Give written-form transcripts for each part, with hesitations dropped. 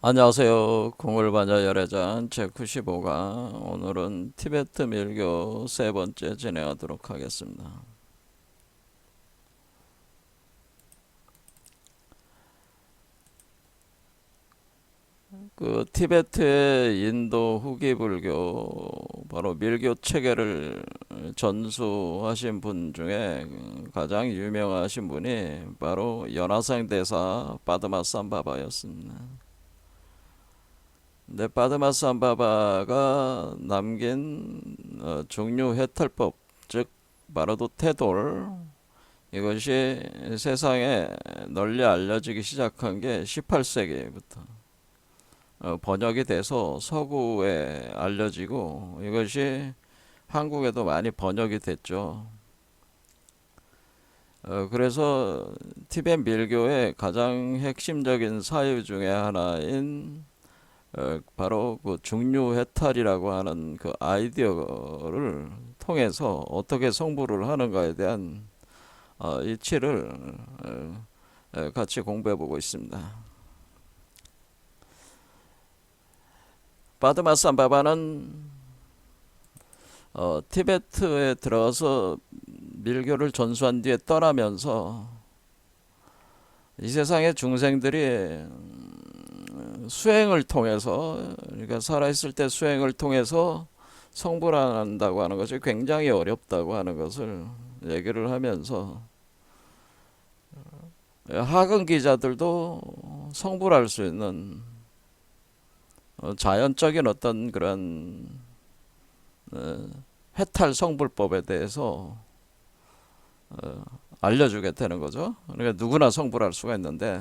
안녕하세요. 궁을반자 열애장 제95강 오늘은 티베트 밀교 세 번째 진행하도록 하겠습니다. 티베트의 인도 후기 불교 바로 밀교 체계를 전수하신 분 중에 가장 유명하신 분이 바로 연화생 대사 빠드마삼바바였습니다. 근데 빠드마삼바바가 남긴 중류 해탈법, 즉 바로도 태돌, 이것이 세상에 널리 알려지기 시작한 게 18세기부터 번역이 돼서 서구에 알려지고, 이것이 한국에도 많이 번역이 됐죠. 그래서 티베트 밀교의 가장 핵심적인 사유 중에 하나인 바로 그 중류 해탈이라고 하는 그 아이디어를 통해서 어떻게 성불을 하는가에 대한 이치를 같이 공부해 보고 있습니다. 바드마삼바바는 티베트에 들어서 밀교를 전수한 뒤에 떠나면서 이 세상의 중생들이 수행을 통해서, 그러니까 살아있을 때 수행을 통해서 성불한다고 하는 것이 굉장히 어렵다고 하는 것을 얘기를 하면서, 하급 기자들도 성불할 수 있는 자연적인 어떤 그런 해탈 성불법에 대해서 알려주게 되는 거죠. 그러니까 누구나 성불할 수가 있는데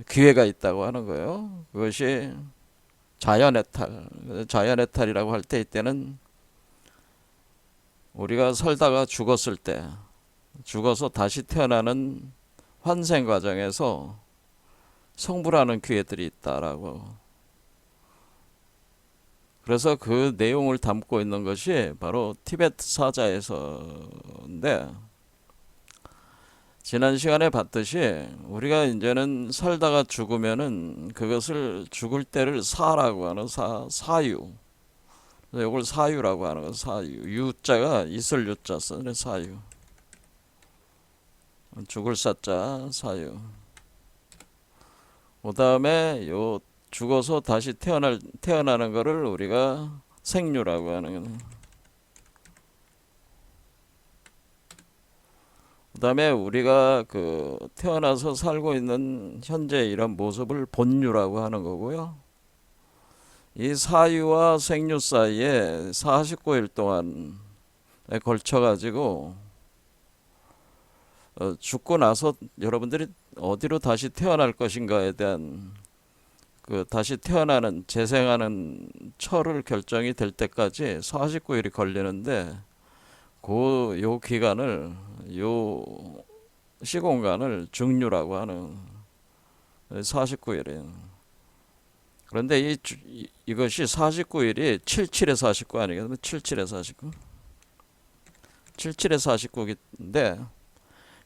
기회가 있다고 하는 거예요. 그것이 자연해탈. 자연해탈이라고 할 때 이때는 우리가 살다가 죽었을 때, 죽어서 다시 태어나는 환생 과정에서 성불하는 기회들이 있다라고. 그래서 그 내용을 담고 있는 것이 바로 티베트 사자에서인데, 지난 시간에 봤듯이 우리가 이제는 살다가 죽으면은 그것을 죽을 때를 사라고 하는 사유. 이걸 사유라고 하는 거. 사유. 유자가 있을 유자 써네. 사유. 죽을 사자 사유. 그 다음에 요 죽어서 다시 태어나는 거를 우리가 생류라고 하는 거. 그 다음에 우리가 태어나서 살고 있는 현재 이런 모습을 본류라고 하는 거고요. 이 사유와 생류 사이에 49일 동안에 걸쳐 가지고 죽고 나서 여러분들이 어디로 다시 태어날 것인가에 대한 다시 태어나는 재생하는 철을 결정이 될 때까지 49일이 걸리는데, 요 기간을, 요 시공간을 중류라고 하는 49일이에요. 그런데 이것이 49일이 77에 49 아니겠습니까? 77에 49. 77에 49인데,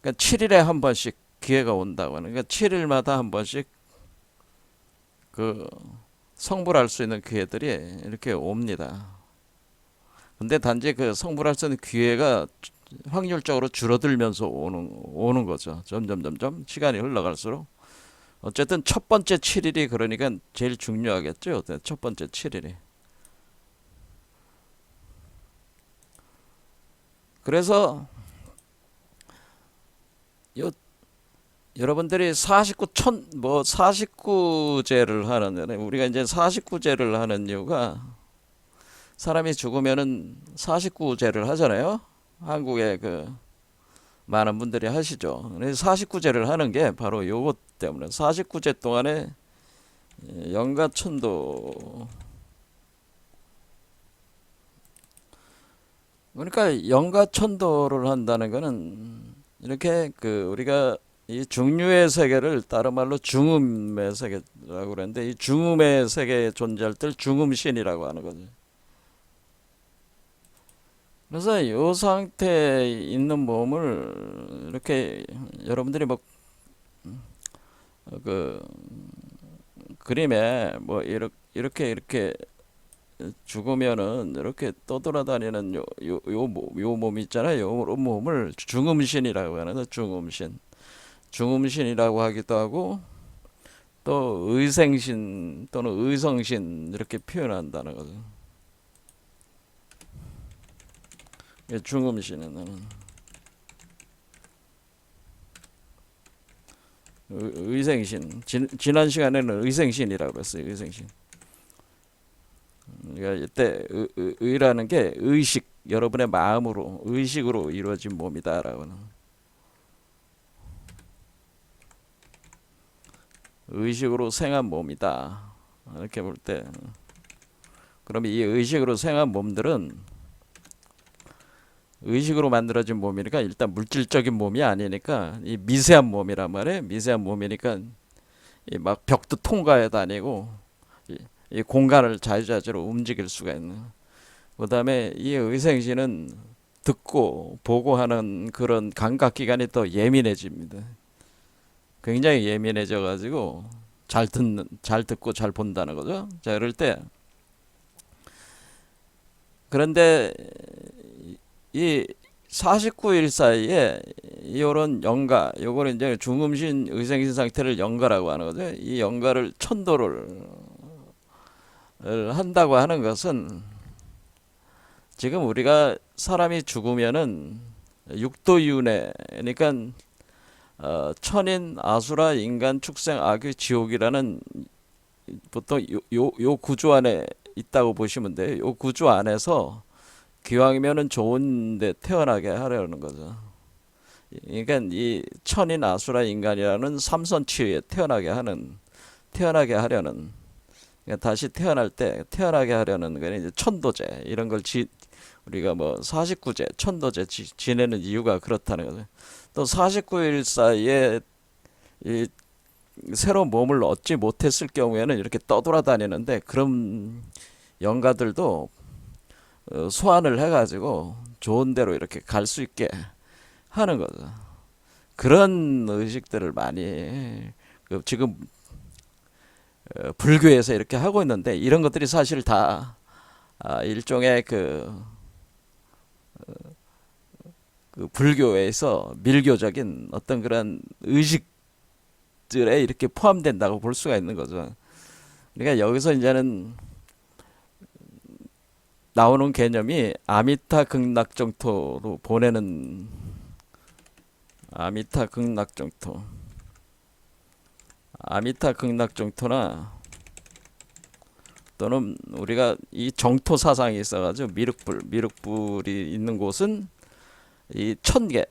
그러니까 7일에 한 번씩 기회가 온다고 하는, 그러니까 7일마다 한 번씩 성불할 수 있는 기회들이 이렇게 옵니다. 근데 단지 성불할 수 있는 기회가 확률적으로 줄어들면서 오는 거죠. 점점 시간이 흘러갈수록. 어쨌든 첫 번째 7일이 그러니까 제일 중요하겠죠. 첫 번째 7일이. 그래서 여러분들이 49제를 하는, 우리가 이제 49제를 하는 이유가, 사람이 죽으면은 49제를 하잖아요. 한국에 많은 분들이 하시죠. 49제를 하는 게 바로 요것 때문에, 49제 동안에 영가천도, 그러니까 영가천도를 한다는 거는 이렇게 우리가 이 중류의 세계를 다른 말로 중음의 세계라고 그러는데, 이 중음의 세계에 존재할 때 중음신이라고 하는 거죠. 그래서 이 상태에 있는 몸을 이렇게 여러분들이 그 그림에 뭐 이렇게 죽으면은 이렇게 떠돌아다니는 요 몸 있잖아요. 요 몸을 중음신이라고 하는 중음신. 중음신이라고 하기도 하고 또 의생신 또는 의성신 이렇게 표현한다는 거죠. 중음신은 의생신. 지난 시간에는 의생신이라고 그랬어요. 의생신. 그러니까 이때 의라는 게 의식, 여러분의 마음으로 의식으로 이루어진 몸이다라고는. 의식으로 생한 몸이다. 이렇게 볼 때, 그러면 이 의식으로 생한 몸들은 의식으로 만들어진 몸이니까 일단 물질적인 몸이 아니니까 이 미세한 몸이란 말이에요. 미세한 몸이니까 이 막 벽도 통과해 다니고 이 공간을 자유자재로 움직일 수가 있는. 그다음에 이 의생신은 듣고 보고 하는 그런 감각 기관이 더 예민해집니다. 굉장히 예민해져 가지고 잘 듣고 잘 본다는 거죠. 자, 이럴 때 그런데 이 49일 사이에 이런 영가, 요거는 이제 중음신 의생신 상태를 영가라고 하는 거죠. 이 영가를 천도를 한다고 하는 것은 지금 우리가 사람이 죽으면은 육도윤회, 그러니까 천인, 아수라, 인간, 축생, 악귀, 지옥이라는 보통 요 구조 안에 있다고 보시면 돼요. 요 구조 안에서 기왕이면은 좋은데 태어나게 하려는 거죠. 그러니까 이 천인, 아수라, 인간이라는 삼선치유에 태어나게 하려는, 그러니까 다시 태어나게 하려는 거는 이제 천도제 이런 걸 우리가 뭐 49제 천도제 지내는 이유가 그렇다는 거죠. 또 49일 사이에 이 새로운 몸을 얻지 못했을 경우에는 이렇게 떠돌아다니는데, 그런 영가들도 소환을 해가지고 좋은 데로 이렇게 갈 수 있게 하는 거죠. 그런 의식들을 많이 지금 불교에서 이렇게 하고 있는데, 이런 것들이 사실 다 일종의 그 불교에서 밀교적인 어떤 그런 의식들에 이렇게 포함된다고 볼 수가 있는 거죠. 그러니까 여기서 이제는 나오는 개념이 아미타 극락정토로 보내는, 아미타 극락정토나 또는 우리가 이 정토 사상이 있어가지고 미륵불이 있는 곳은 이 천계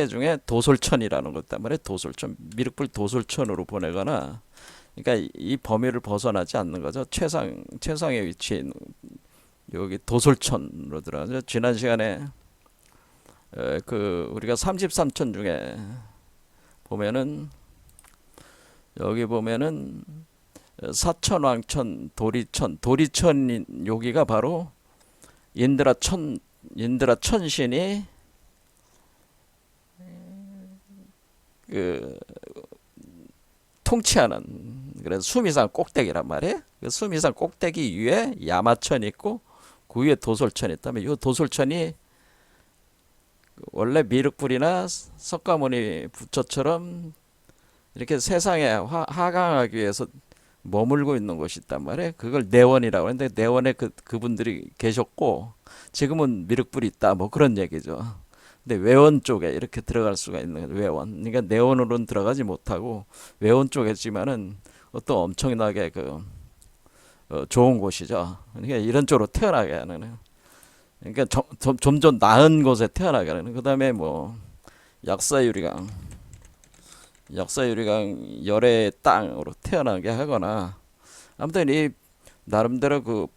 중에 도솔천이라는 것 때문에 도솔천, 미륵불 도솔천으로 보내거나, 그러니까 이 범위를 벗어나지 않는 거죠. 최상의 위치에 있는 여기 도솔천으로 들어가죠. 지난 시간에 우리가 33천 중에 보면은 여기 보면은 사천왕천, 도리천 여기가 바로 인드라 천신이 통치하는, 그래서 수미산 꼭대기란 말이에요. 그 수미산 꼭대기 위에 야마천이 있고 그 위에 도솔천이 있다면, 이 도솔천이 원래 미륵불이나 석가모니 부처처럼 이렇게 세상에 하강하기 위해서 머물고 있는 곳이 있단 말이에요. 그걸 내원이라고 하는데, 내원에 그분들이 계셨고 지금은 미륵불이 있다, 뭐 그런 얘기죠. 근데 외원 쪽에 이렇게 들어갈 수가 있는 거죠. 외원. 그러니까 내원으로는 들어가지 못하고 외원 쪽에지만은 어떤 엄청나게 좋은 곳이죠. 그러니까 이런 쪽으로 태어나게 하는. 그러니까 점점 나은 곳에 태어나게 하는. 그다음에 뭐 약사유리강 열의 땅으로 태어나게 하거나, 아무튼 이 나름대로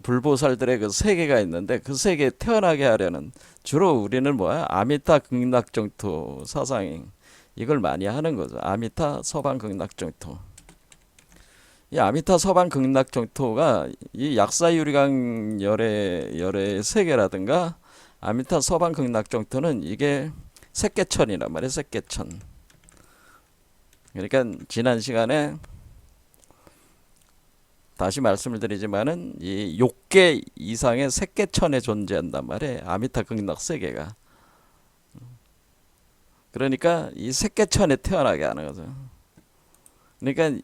불보살들의 그 세계가 있는데, 그 세계에 태어나게 하려는, 주로 우리는 뭐야? 아미타 극락정토 사상이 이걸 많이 하는 거죠. 아미타 서방 극락정토. 이 아미타 서방 극락정토가 이 약사유리강 열의 세계라든가 아미타 서방 극락정토는 이게 색계천이란 말이에요. 색계천. 그러니까 지난 시간에 다시 말씀을 드리지만은 이 6개 이상의 색계천에 존재한단 말이에요. 아미타 극락 세계가. 그러니까 이 색계천에 태어나게 하는 거죠. 그러니까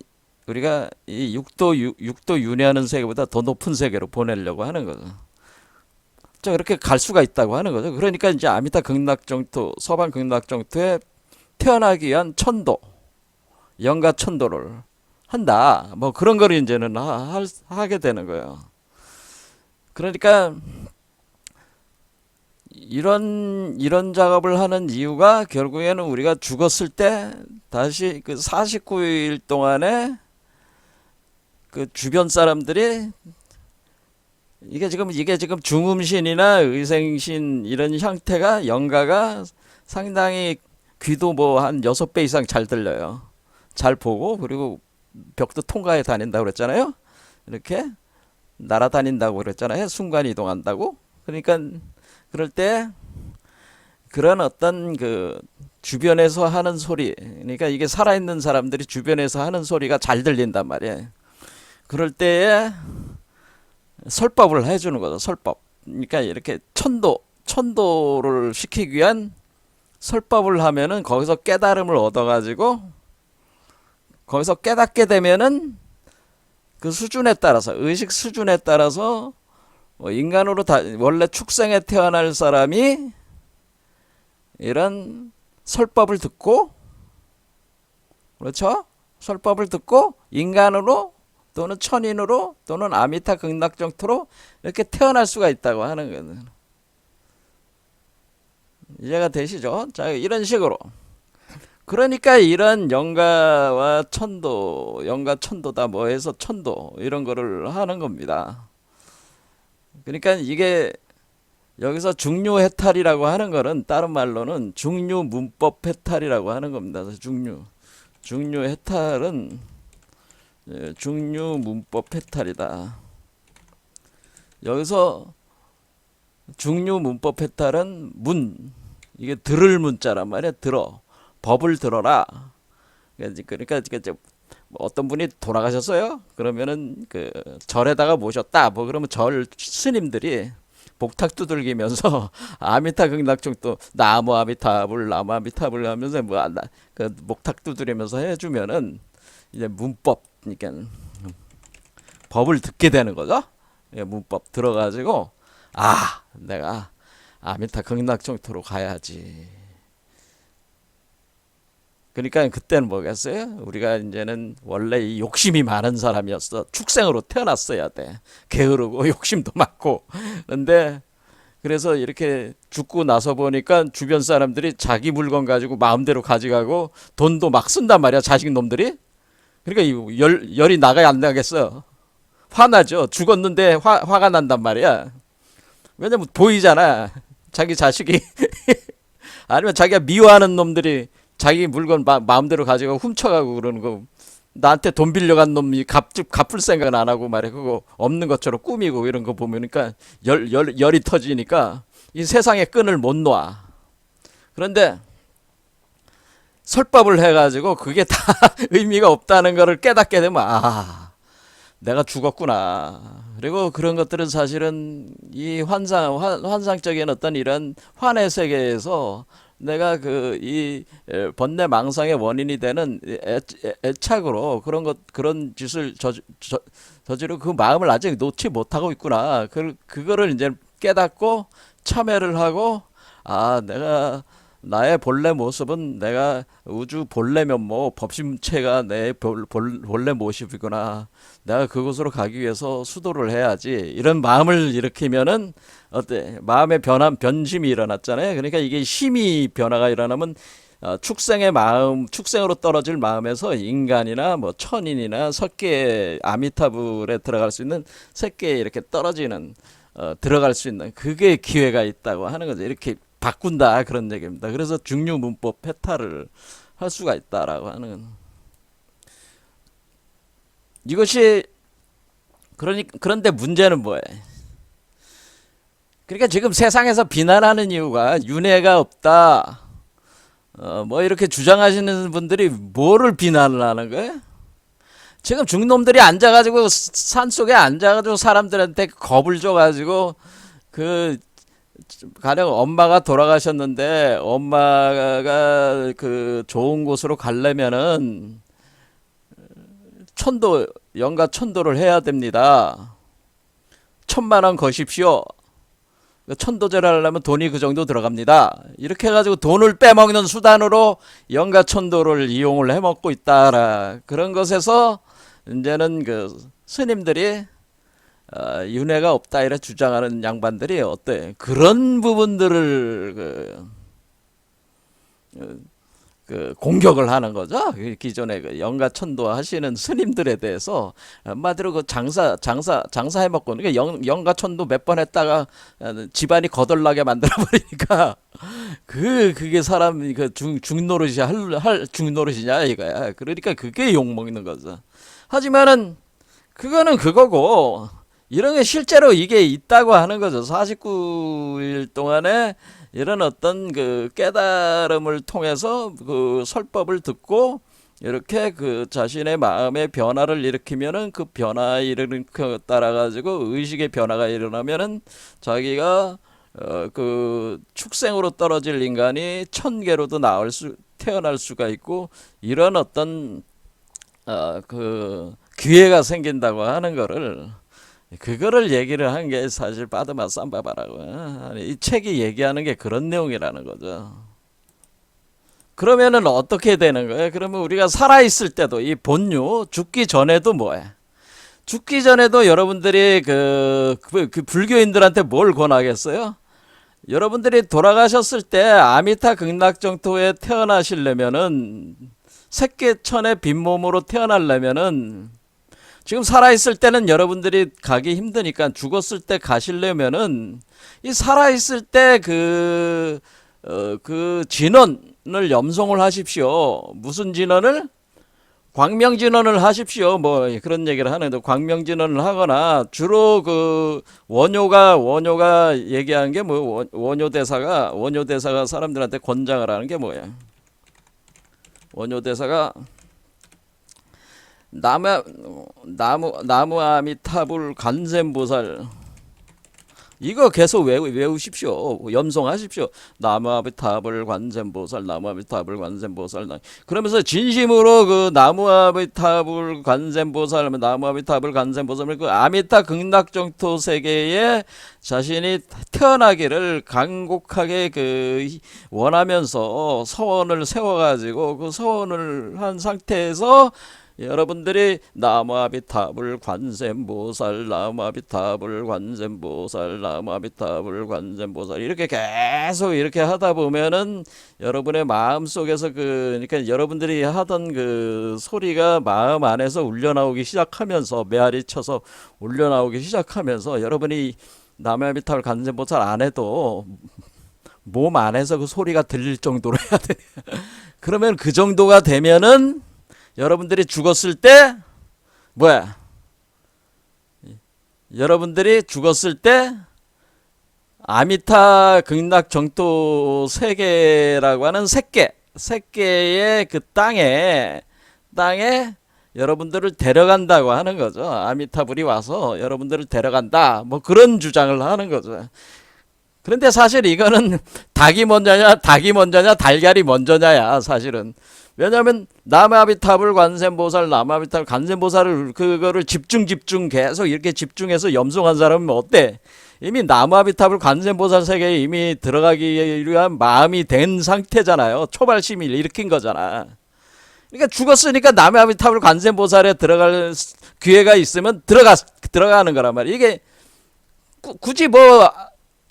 우리가 이 육도 윤회하는 세계보다 더 높은 세계로 보내려고 하는 거죠. 자, 그렇게 갈 수가 있다고 하는 거죠. 그러니까 이제 아미타 극락정토, 서방 극락정토에 태어나기 위한 천도, 영가 천도를 한다. 뭐 그런 거를 이제는 하게 되는 거예요. 그러니까 이런 작업을 하는 이유가 결국에는 우리가 죽었을 때 다시 그 49일 동안에 그 주변 사람들이 이게 지금 중음신이나 의생신 이런 형태가 영가가 상당히 귀도 뭐 한 6배 이상 잘 들려요. 잘 보고 그리고 벽도 통과해 다닌다고 그랬잖아요. 이렇게 날아다닌다고 그랬잖아요. 순간 이동한다고. 그러니까 그럴 때 그런 어떤 그 주변에서 하는 소리, 그러니까 이게 살아있는 사람들이 주변에서 하는 소리가 잘 들린단 말이에요. 그럴 때에 설법을 해주는 거죠. 설법. 그러니까 이렇게 천도를 시키기 위한 설법을 하면은 거기서 깨달음을 얻어가지고 거기서 깨닫게 되면은 그 수준에 따라서 의식 수준에 따라서 인간으로 원래 축생에 태어날 사람이 이런 설법을 듣고 그렇죠? 설법을 듣고 인간으로 또는 천인으로 또는 아미타 극락정토로 이렇게 태어날 수가 있다고 하는 거예요. 이해가 되시죠? 자, 이런 식으로. 그러니까 이런 영가와 천도, 영가 천도다 뭐 해서 천도 이런 거를 하는 겁니다. 그러니까 이게 여기서 중류해탈이라고 하는 거는 다른 말로는 중류문법 해탈이라고 하는 겁니다. 중류해탈은 중류문법 해탈이다. 여기서 중류문법 해탈은 이게 들을 문자란 말이야. 법을 들어라. 그러니까 어떤 분이 돌아가셨어요. 그러면은 그 절에다가 모셨다. 뭐 그러면 절 스님들이 복탁 두들기면서 아미타 극락정토 나무 아미타불 하면서 그 목탁 두드리면서 해주면은 이제 문법, 그러니까 법을 듣게 되는 거죠. 문법 들어가지고 내가 아미타 극락정토로 가야지. 그러니까 그때는 뭐겠어요? 우리가 이제는 원래 이 욕심이 많은 사람이었어. 축생으로 태어났어야 돼. 게으르고 욕심도 많고. 그런데 그래서 이렇게 죽고 나서 보니까 주변 사람들이 자기 물건 가지고 마음대로 가져가고 돈도 막 쓴단 말이야. 자식 놈들이. 그러니까 열이 나가야 안 나겠어. 화나죠. 죽었는데 화가 난단 말이야. 왜냐면 보이잖아. 자기 자식이 아니면 자기가 미워하는 놈들이 자기 물건 마음대로 가져가고 훔쳐가고 그러는 거, 나한테 돈 빌려간 놈이 갚을 생각은 안 하고 말이야. 그거 없는 것처럼 꾸미고 이런 거 보면니까 열이 터지니까 이 세상의 끈을 못 놓아. 그런데 설법을 해가지고 그게 다 의미가 없다는 거를 깨닫게 되면 내가 죽었구나. 그리고 그런 것들은 사실은 이 환상적인 어떤 이런 환의 세계에서 내가 이 번뇌 망상의 원인이 되는 애착으로 그런 짓을 저지르고 그 마음을 아직 놓지 못하고 있구나. 그거를 이제 깨닫고 참여를 하고 내가 나의 본래 모습은 내가 우주 본래 면모 법심체가 내 본래 모습이구나. 내가 그곳으로 가기 위해서 수도를 해야지. 이런 마음을 일으키면은 어때? 마음의 변심이 일어났잖아요. 그러니까 이게 심이 변화가 일어나면 축생의 마음, 축생으로 떨어질 마음에서 인간이나 뭐 천인이나 석계 아미타불에 들어갈 수 있는 색계에 이렇게 떨어지는 들어갈 수 있는 그게 기회가 있다고 하는 거죠. 이렇게 바꾼다 그런 얘기입니다. 그래서 중류문법 해탈을 할 수가 있다라고 하는 이것이 그런데 문제는 뭐예요? 그러니까 지금 세상에서 비난하는 이유가 윤회가 없다. 뭐 이렇게 주장하시는 분들이 뭐를 비난을 하는 거예요? 지금 중놈들이 앉아가지고 산속에 앉아가지고 사람들한테 겁을 줘가지고 그 가령 엄마가 돌아가셨는데 엄마가 그 좋은 곳으로 가려면은 천도 영가 천도를 해야 됩니다. 1,000만 원 거십시오. 천도제를 하려면 돈이 그 정도 들어갑니다. 이렇게 해가지고 돈을 빼먹는 수단으로 영가 천도를 이용을 해먹고 있다라. 그런 것에서 이제는 그 스님들이 윤회가 없다 이래 주장하는 양반들이 어때? 그런 부분들을 그 공격을 하는 거죠. 그 기존에 그 영가천도 하시는 스님들에 대해서 한마디로 그 장사 해먹고 그러니까 영가천도 몇 번 했다가 집안이 거덜나게 만들어 버리니까 그게 사람 그 중노릇이 할 중노릇이냐 이거야. 그러니까 그게 욕 먹는 거죠. 하지만은 그거는 그거고 이런 게 실제로 이게 있다고 하는 거죠. 49일 동안에 이런 어떤 그 깨달음을 통해서 그 설법을 듣고 이렇게 그 자신의 마음의 변화를 일으키면은 그 변화에 따라 가지고 의식의 변화가 일어나면은 자기가 그 축생으로 떨어질 인간이 천계로도 태어날 수가 있고 이런 어떤 그 기회가 생긴다고 하는 거를 그거를 얘기를 한 게 사실 바드마 삼바바라고 이 책이 얘기하는 게 그런 내용이라는 거죠. 그러면은 어떻게 되는 거예요? 그러면 우리가 살아있을 때도 이 본유 죽기 전에도 뭐야? 죽기 전에도 여러분들이 그 불교인들한테 뭘 권하겠어요? 여러분들이 돌아가셨을 때 아미타 극락정토에 태어나시려면은 새끼천의 빈몸으로 태어나려면은 지금 살아있을 때는 여러분들이 가기 힘드니까 죽었을 때 가시려면은 이 살아있을 때 그 진언을 염송을 하십시오. 무슨 진언을? 광명진언을 하십시오. 뭐 그런 얘기를 하는데 광명진언을 하거나 주로 그 원효가 얘기하는 게 뭐 원효대사가 사람들한테 권장을 하는 게 뭐야? 원효대사가 나무 아미타불 관세음보살 이거 계속 외우십시오. 염송하십시오. 나무 아미타불 관세음보살 나무 아미타불 관세음보살 그러면서 진심으로 그 나무 아미타불 관세음보살 나무 아미타불 관세음보살 그 아미타 극락정토 세계에 자신이 태어나기를 간곡하게 그 원하면서 서원을 세워가지고 그 서원을 한 상태에서 여러분들이 나무아미타불 관세음보살 나무아미타불 관세음보살 나무아미타불 관세음보살 이렇게 계속 이렇게 하다 보면은 여러분의 마음 속에서 그러니까 여러분들이 하던 그 소리가 마음 안에서 울려나오기 시작하면서 메아리 쳐서 울려나오기 시작하면서 여러분이 나무아미타불 관세음보살 안 해도 몸 안에서 그 소리가 들릴 정도로 해야 돼. 그러면 그 정도가 되면은 여러분들이 죽었을 때 뭐야? 여러분들이 죽었을 때 아미타 극락 정토 세계라고 하는 색계의 그 땅에 여러분들을 데려간다고 하는 거죠. 아미타불이 와서 여러분들을 데려간다. 뭐 그런 주장을 하는 거죠. 그런데 사실 이거는 닭이 먼저냐 달걀이 먼저냐야 사실은. 왜냐하면 나무아미타불 관세음보살 나무아미타불 관세음보살을 그거를 집중 계속 이렇게 집중해서 염송한 사람은 어때? 이미 나무아미타불 관세음보살 세계에 이미 들어가기 위한 마음이 된 상태잖아요. 초발심을 일으킨 거잖아. 그러니까 죽었으니까 나무아미타불 관세음보살에 들어갈 기회가 있으면 들어가는 거란 말이야. 이게 굳이 뭐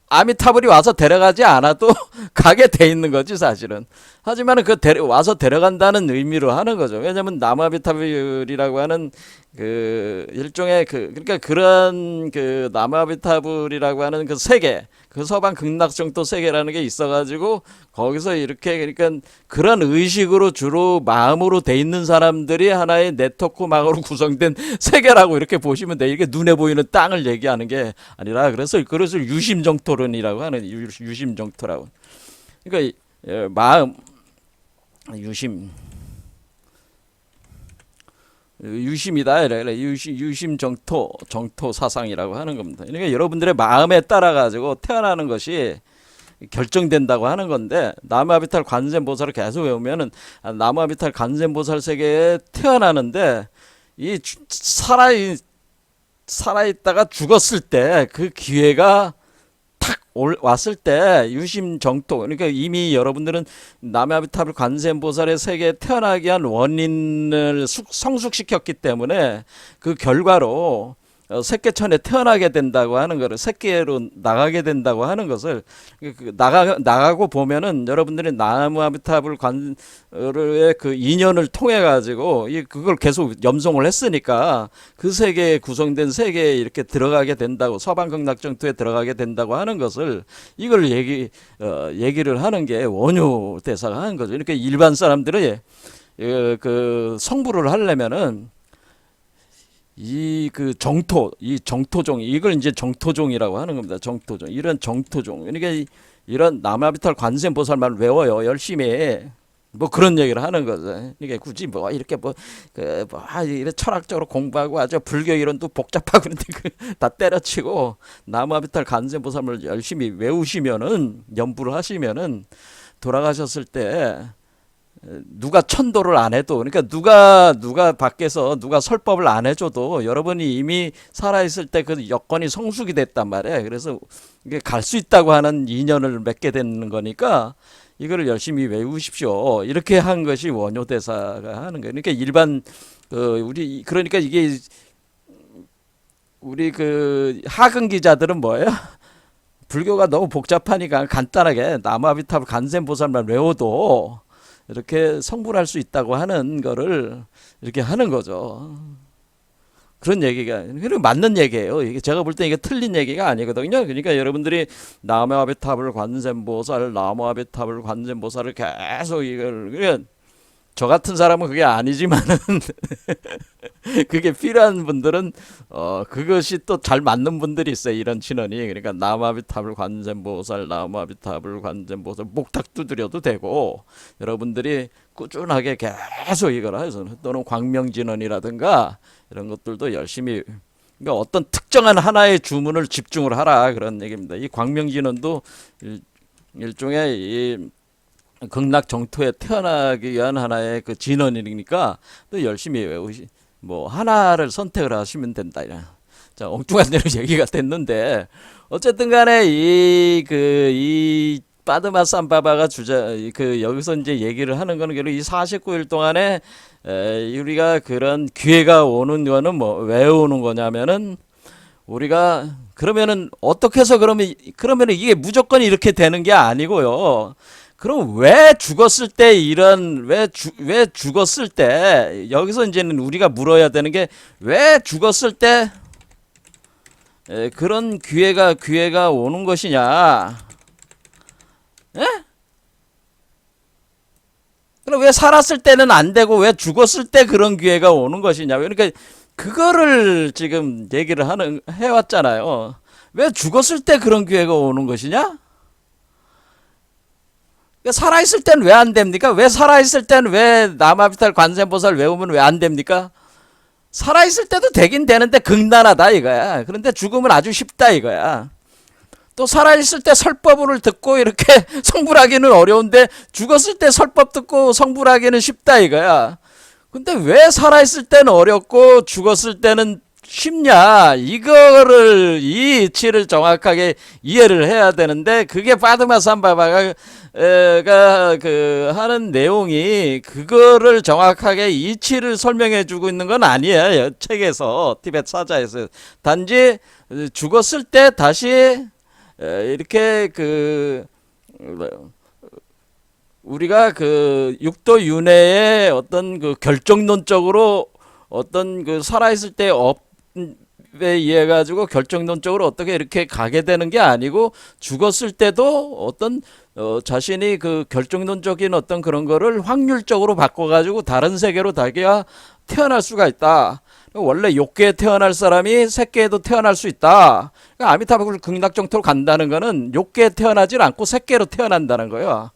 아미타불이 와서 데려가지 않아도 가게 돼 있는 거지 사실은. 하지만은 와서 데려간다는 의미로 하는 거죠. 왜냐면 나무아미타불이라고 하는 그 일종의 그러니까 그런 그 나무아미타불이라고 하는 그 세계, 그 서방 극락정토 세계라는 게 있어가지고 거기서 이렇게 그러니까 그런 의식으로 주로 마음으로 돼 있는 사람들이 하나의 네트워크망으로 구성된 세계라고 이렇게 보시면 돼. 이게 눈에 보이는 땅을 얘기하는 게 아니라 그래서 유심정토론이라고 하는 유심정토라고. 그러니까 마음 유심 유심이다. 이래 유심 정토 사상이라고 하는 겁니다. 그러니까 여러분들의 마음에 따라 가지고 태어나는 것이 결정된다고 하는 건데, 나무아비탈 관세음보살을 계속 외우면은 나무아비탈 관세음보살 세계에 태어나는데 이 살아있다가 죽었을 때 그 기회가 탁 왔을 때 유심정토, 그러니까 이미 여러분들은 남아비탑 관세음보살의 세계에 태어나게 한 원인을 성숙시켰기 때문에 그 결과로 새끼천에 태어나게 된다고 하는 것을, 새끼로 나가게 된다고 하는 것을 나가고 보면은 여러분들이 나무아미타불 관의 그 인연을 통해 가지고 그걸 계속 염송을 했으니까 그 세계에 구성된 세계에 이렇게 들어가게 된다고, 서방극락정토에 들어가게 된다고 하는 것을 이걸 얘기를 하는 게 원효 대사가 하는 거죠. 이렇게 일반 사람들이 그 성불을 하려면은 이 정토종, 이걸 이제 정토종이라고 하는 겁니다. 정토종, 이런 정토종, 그러니까 이런 남아비탈 관세음보살만 외워요. 열심히 뭐 그런 얘기를 하는 거죠. 이게 굳이 뭐 이렇게 이래 철학적으로 공부하고 아주 불교 이론도 복잡하고 그런데 다 때려치고 남아비탈 관세음보살을 열심히 외우시면은, 연부를 하시면은 돌아가셨을 때 누가 천도를 안 해도, 그러니까 누가 밖에서 누가 설법을 안 해줘도 여러분이 이미 살아있을 때 그 여건이 성숙이 됐단 말이에요. 그래서 이게 갈 수 있다고 하는 인연을 맺게 되는 거니까 이거를 열심히 외우십시오. 이렇게 한 것이 원효대사가 하는 거예요. 그러니까 일반 그러니까 이게 우리 그 하근 기자들은 뭐예요? 불교가 너무 복잡하니까 간단하게 남아비탑 관세음보살만 외워도 이렇게 성불할 수 있다고 하는 거를 이렇게 하는 거죠. 그런 얘기가, 그리고 맞는 얘기예요. 이게 제가 볼 때 이게 틀린 얘기가 아니거든요. 그러니까 여러분들이 나무아비탑을 관세음보살, 나무아비탑을 관세음보살을 계속 그러니까 저 같은 사람은 그게 아니지만은 그게 필요한 분들은 그것이 또 잘 맞는 분들이 있어요. 이런 진원이. 그러니까 나무아비탑을 관세음보살, 나무아비탑을 관세음보살 목탁 두드려도 되고, 여러분들이 꾸준하게 계속 이걸 해서, 또는 광명진원이라든가 이런 것들도 열심히, 그러니까 어떤 특정한 하나의 주문을 집중을 하라, 그런 얘기입니다. 이 광명진원도 일종의 이 극락 정토에 태어나기 위한 하나의 그 진원이니까 또 열심히 외우시, 뭐 하나를 선택을 하시면 된다. 자, 엉뚱한 대로 얘기가 됐는데, 어쨌든 간에 이 빠드마 삼바바가 여기서 이제 얘기를 하는 거는 결국 이 49일 동안에 우리가 그런 기회가 오는 거는 왜 오는 거냐면은, 우리가 그러면은 어떻게 해서 그러면은 이게 무조건 이렇게 되는 게 아니고요. 그럼 왜 죽었을 때 왜 죽었을 때, 여기서 이제는 우리가 물어야 되는 게, 왜 죽었을 때 그런 기회가 오는 것이냐? 예? 그럼 왜 살았을 때는 안 되고 왜 죽었을 때 그런 기회가 오는 것이냐? 그러니까 그거를 지금 얘기를 해왔잖아요. 왜 죽었을 때 그런 기회가 오는 것이냐? 살아있을 때는 왜 안 됩니까? 왜 살아있을 때는 왜 남아비탈 관세음보살 외우면 왜 안 됩니까? 살아있을 때도 되긴 되는데 극난하다 이거야. 그런데 죽으면 아주 쉽다 이거야. 또 살아있을 때 설법을 듣고 이렇게 성불하기는 어려운데, 죽었을 때 설법 듣고 성불하기는 쉽다 이거야. 근데 왜 살아있을 때는 어렵고 죽었을 때는 쉽냐, 이거를, 이 이치를 정확하게 이해를 해야 되는데, 그게 파드마 삼바바가 하는 내용이 그거를 정확하게 이치를 설명해 주고 있는 건 아니에요. 책에서, 티베트 사자에서. 단지 죽었을 때 다시 이렇게 우리가 육도 윤회의 어떤 결정론적으로 어떤 살아있을 때 에 의해 가지고 결정론적으로 어떻게 이렇게 가게 되는 게 아니고, 죽었을 때도 어떤 자신이 결정론적인 어떤 그런 거를 확률적으로 바꿔 가지고 다른 세계로 다기가 태어날 수가 있다. 원래 욕계에 태어날 사람이 새끼에도 태어날 수 있다. 그러니까 아미타불 극락정토로 간다는 거는 욕계에 태어나질 않고 새끼로 태어난다는 거예요.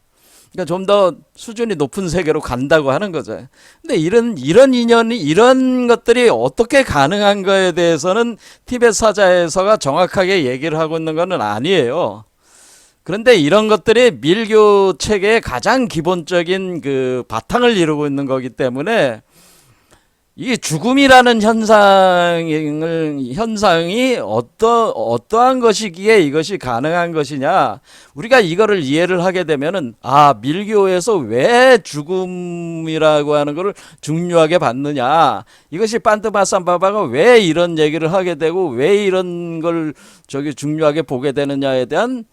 그러니까 좀 더 수준이 높은 세계로 간다고 하는 거죠. 근데 이런 인연이, 이런 것들이 어떻게 가능한 거에 대해서는 티베트 사자에서가 정확하게 얘기를 하고 있는 거는 아니에요. 그런데 이런 것들이 밀교 체계의 가장 기본적인 그 바탕을 이루고 있는 거기 때문에 이게 죽음이라는 현상이 어떠한 것이기에 이것이 가능한 것이냐. 우리가 이거를 이해를 하게 되면은, 밀교에서 왜 죽음이라고 하는 것을 중요하게 받느냐. 이것이 판트마산바바가 왜 이런 얘기를 하게 되고, 왜 이런 걸 중요하게 보게 되느냐에 대한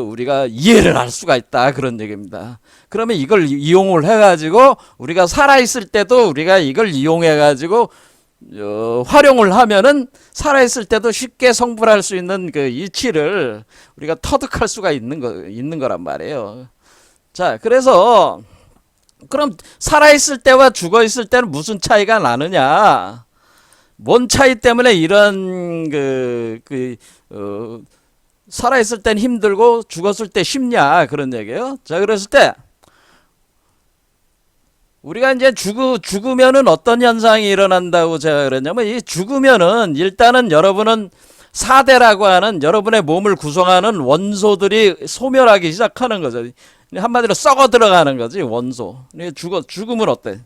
우리가 이해를 할 수가 있다. 그런 얘기입니다. 그러면 이걸 이용을 해가지고, 우리가 살아있을 때도 우리가 이걸 이용해가지고, 활용을 하면은, 살아있을 때도 쉽게 성불할 수 있는 그 이치를 우리가 터득할 수가 있는 거란 말이에요. 자, 그래서, 그럼 살아있을 때와 죽어있을 때는 무슨 차이가 나느냐? 뭔 차이 때문에 이런 살아있을 땐 힘들고 죽었을 때 쉽냐, 그런 얘기예요. 자, 그랬을 때 우리가 이제 죽으면은 어떤 현상이 일어난다고 제가 그랬냐면, 이 죽으면은 일단은 여러분은 사대라고 하는 여러분의 몸을 구성하는 원소들이 소멸하기 시작하는 거죠. 한마디로 썩어 들어가는 거지, 원소. 죽으면 어때?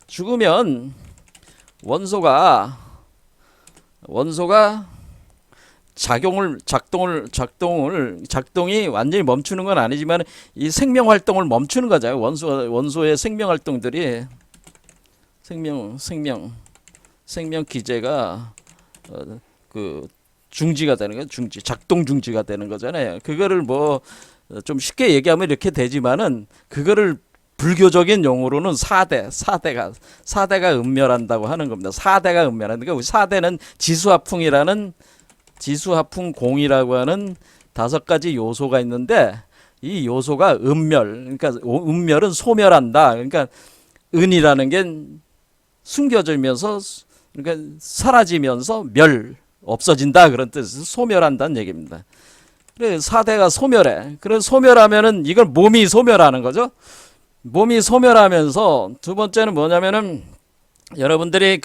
죽으면 원소가 작동이 완전히 멈추는 건 아니지만 이 생명 활동을 멈추는 거죠. 원소의 생명 활동들이 생명 기제가 중지가 되는 거예요. 작동 중지가 되는 거잖아요. 그거를 뭐 좀 쉽게 얘기하면 이렇게 되지만은, 그거를 불교적인 용어로는 사대가 음멸한다고 하는 겁니다. 사대가 음멸한다. 그러니까 사대는 지수화풍공이라고 하는 5가지 요소가 있는데, 이 요소가 그러니까 음멸은 소멸한다. 그러니까 은이라는 게 숨겨지면서, 그러니까 사라지면서 없어진다, 그런 뜻에서 소멸한다는 얘기입니다. 그래, 사대가 소멸해. 그래서 소멸하면은 이걸 몸이 소멸하는 거죠. 몸이 소멸하면서, 두 번째는 뭐냐면은, 여러분들이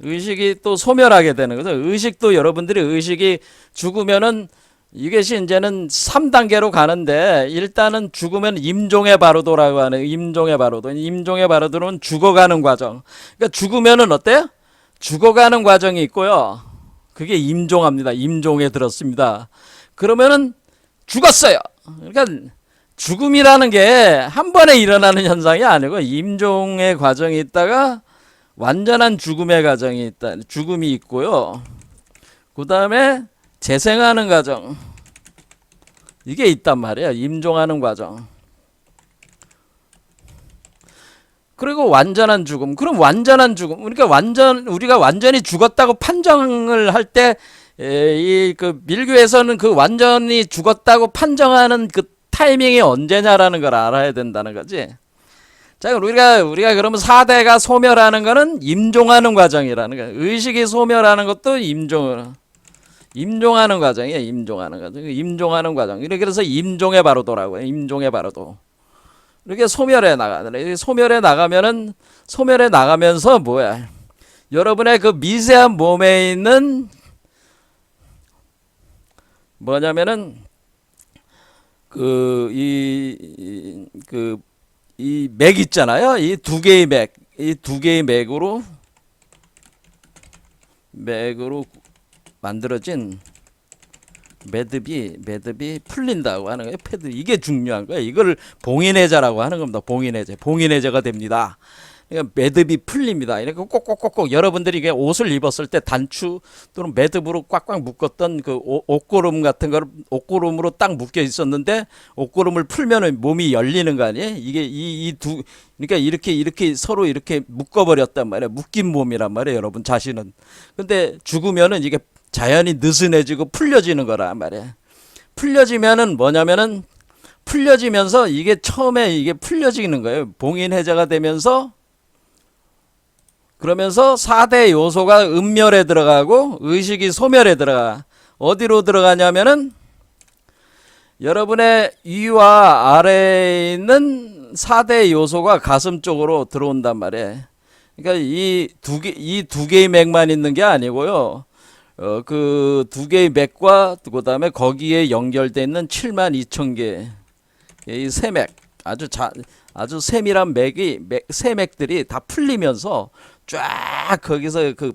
의식이 또 소멸하게 되는 거죠. 여러분들이 의식이 죽으면은, 이것이 이제는 3단계로 가는데, 일단은 죽으면 임종의 바로도라고 하는, 임종의 바로도는 죽어가는 과정. 그러니까 죽으면은 어때요? 죽어가는 과정이 있고요. 그게 임종합니다. 임종에 들었습니다. 그러면은 죽었어요. 그러니까 죽음이라는 게 한 번에 일어나는 현상이 아니고, 임종의 과정이 있다가 완전한 죽음의 과정이 죽음이 있고요. 그 다음에 재생하는 과정, 이게 있단 말이에요. 임종하는 과정. 그리고 완전한 죽음. 그럼 완전한 죽음, 그러니까 우리가 완전히 죽었다고 판정을 할 때, 밀교에서는 완전히 죽었다고 판정하는 타이밍이 언제냐라는 걸 알아야 된다는 거지. 자, 우리가 그러면 사대가 소멸하는 거는 임종하는 과정이라는 거야. 의식이 소멸하는 것도 임종하는 과정이에요. 임종하는 과정. 그래서 임종의 바로도라고 해요. 임종의 바로도. 이렇게 소멸해 나가면서 뭐야? 여러분의 미세한 몸에 있는 뭐냐면은 이 맥 있잖아요. 이 두 개의 맥으로 만들어진 매듭이 풀린다고 하는 거예요. 패드. 이게 중요한 거예요. 이걸 봉인해제라고 하는 겁니다. 봉인해제가 됩니다. 그러니까 매듭이 풀립니다. 이렇게 꼭꼭꼭꼭 여러분들이 이게 옷을 입었을 때 단추 또는 매듭으로 꽉꽉 묶었던 옷고름 같은 걸 옷고름으로 딱 묶여 있었는데, 옷고름을 풀면은 몸이 열리는 거 아니에요? 이게 그러니까 이렇게 서로 이렇게 묶어버렸단 말이에요. 묶인 몸이란 말이에요, 여러분 자신은. 근데 죽으면은 이게 자연히 느슨해지고 풀려지는 거란 말이에요. 풀려지면은 뭐냐면은, 풀려지면서 이게 처음에 이게 풀려지는 거예요. 봉인해제가 되면서, 그러면서 4대 요소가 음멸에 들어가고 의식이 소멸에 들어가. 어디로 들어가냐면은 여러분의 위와 아래에 있는 4대 요소가 가슴 쪽으로 들어온단 말이에요. 그러니까 이 두 개의 맥만 있는 게 아니고요. 그 두 개의 맥과 그다음에 거기에 연결되어 있는 7만 2천 개 이 세맥 아주 세밀한 세맥들이 다 풀리면서 쫙 거기서 그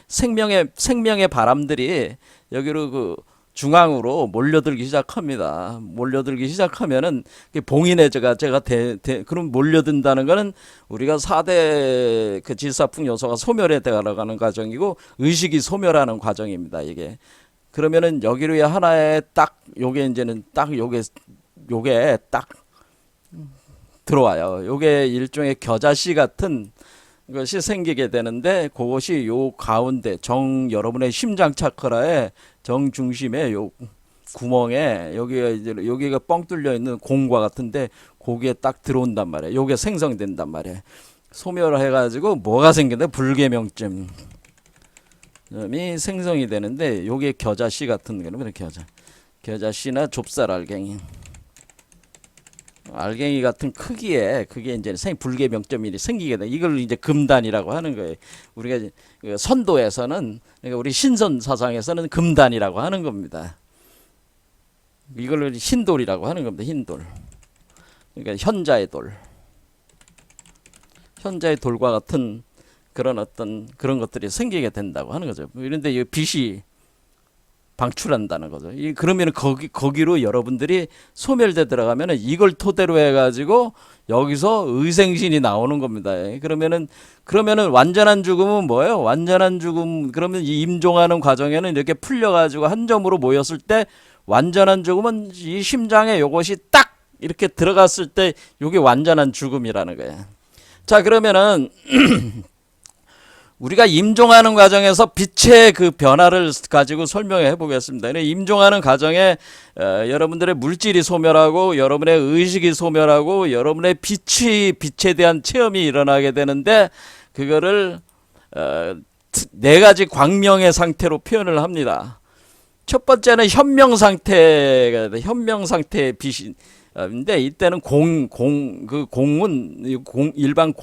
생명의 바람들이 여기로 그 중앙으로 몰려들기 시작합니다. 몰려들기 시작하면은 봉인해제가 그럼 몰려든다는 거는 우리가 4대 그 질사풍 요소가 소멸해 들어가는 과정이고 의식이 소멸하는 과정입니다. 이게 그러면은 여기로 하나에 딱 요게 이제는 딱 요게 딱 들어와요. 요게 일종의 겨자씨 같은 것이 생기게 되는데 그것이 요 가운데 여러분의 심장 차크라의 정 중심에 요 구멍에 여기가 뻥 뚫려 있는 공과 같은데 거기에 딱 들어온단 말이에요. 요게 생성된단 말이에요. 소멸해 가지고 뭐가 생긴다? 불계명점이 생성이 되는데 요게 겨자씨 같은 거는 겨자씨나 좁쌀알갱이 알갱이 같은 크기에 그게 이제 불계명점이 생기게 돼. 이걸 이제 금단이라고 하는 거예요. 우리가 선도에서는 그러니까 우리 신선 사상에서는 금단이라고 하는 겁니다. 이걸 흰돌이라고 하는 겁니다. 흰돌. 그러니까 현자의 돌과 같은 그런 것들이 생기게 된다고 하는 거죠. 그런데 이 빛이 방출한다는 거죠. 그러면 거기로 여러분들이 소멸돼 들어가면은 이걸 토대로 해가지고 여기서 의생신이 나오는 겁니다. 그러면은 완전한 죽음은 뭐예요? 완전한 죽음 그러면 이 임종하는 과정에는 이렇게 풀려가지고 한 점으로 모였을 때 완전한 죽음은 이 심장에 요것이 딱 이렇게 들어갔을 때 이게 완전한 죽음이라는 거예요. 자 그러면은 우리가 임종하는 과정에서 빛의 그 변화를 가지고 설명해 보겠습니다. 임종하는 과정에 여러분들의 물질이 소멸하고 여러분의 의식이 소멸하고 여러분의 빛에 대한 체험이 일어나게 되는데 그거를 네 가지 광명의 상태로 표현을 합니다. 첫 번째는 현명 상태의 빛인데 이때는 일반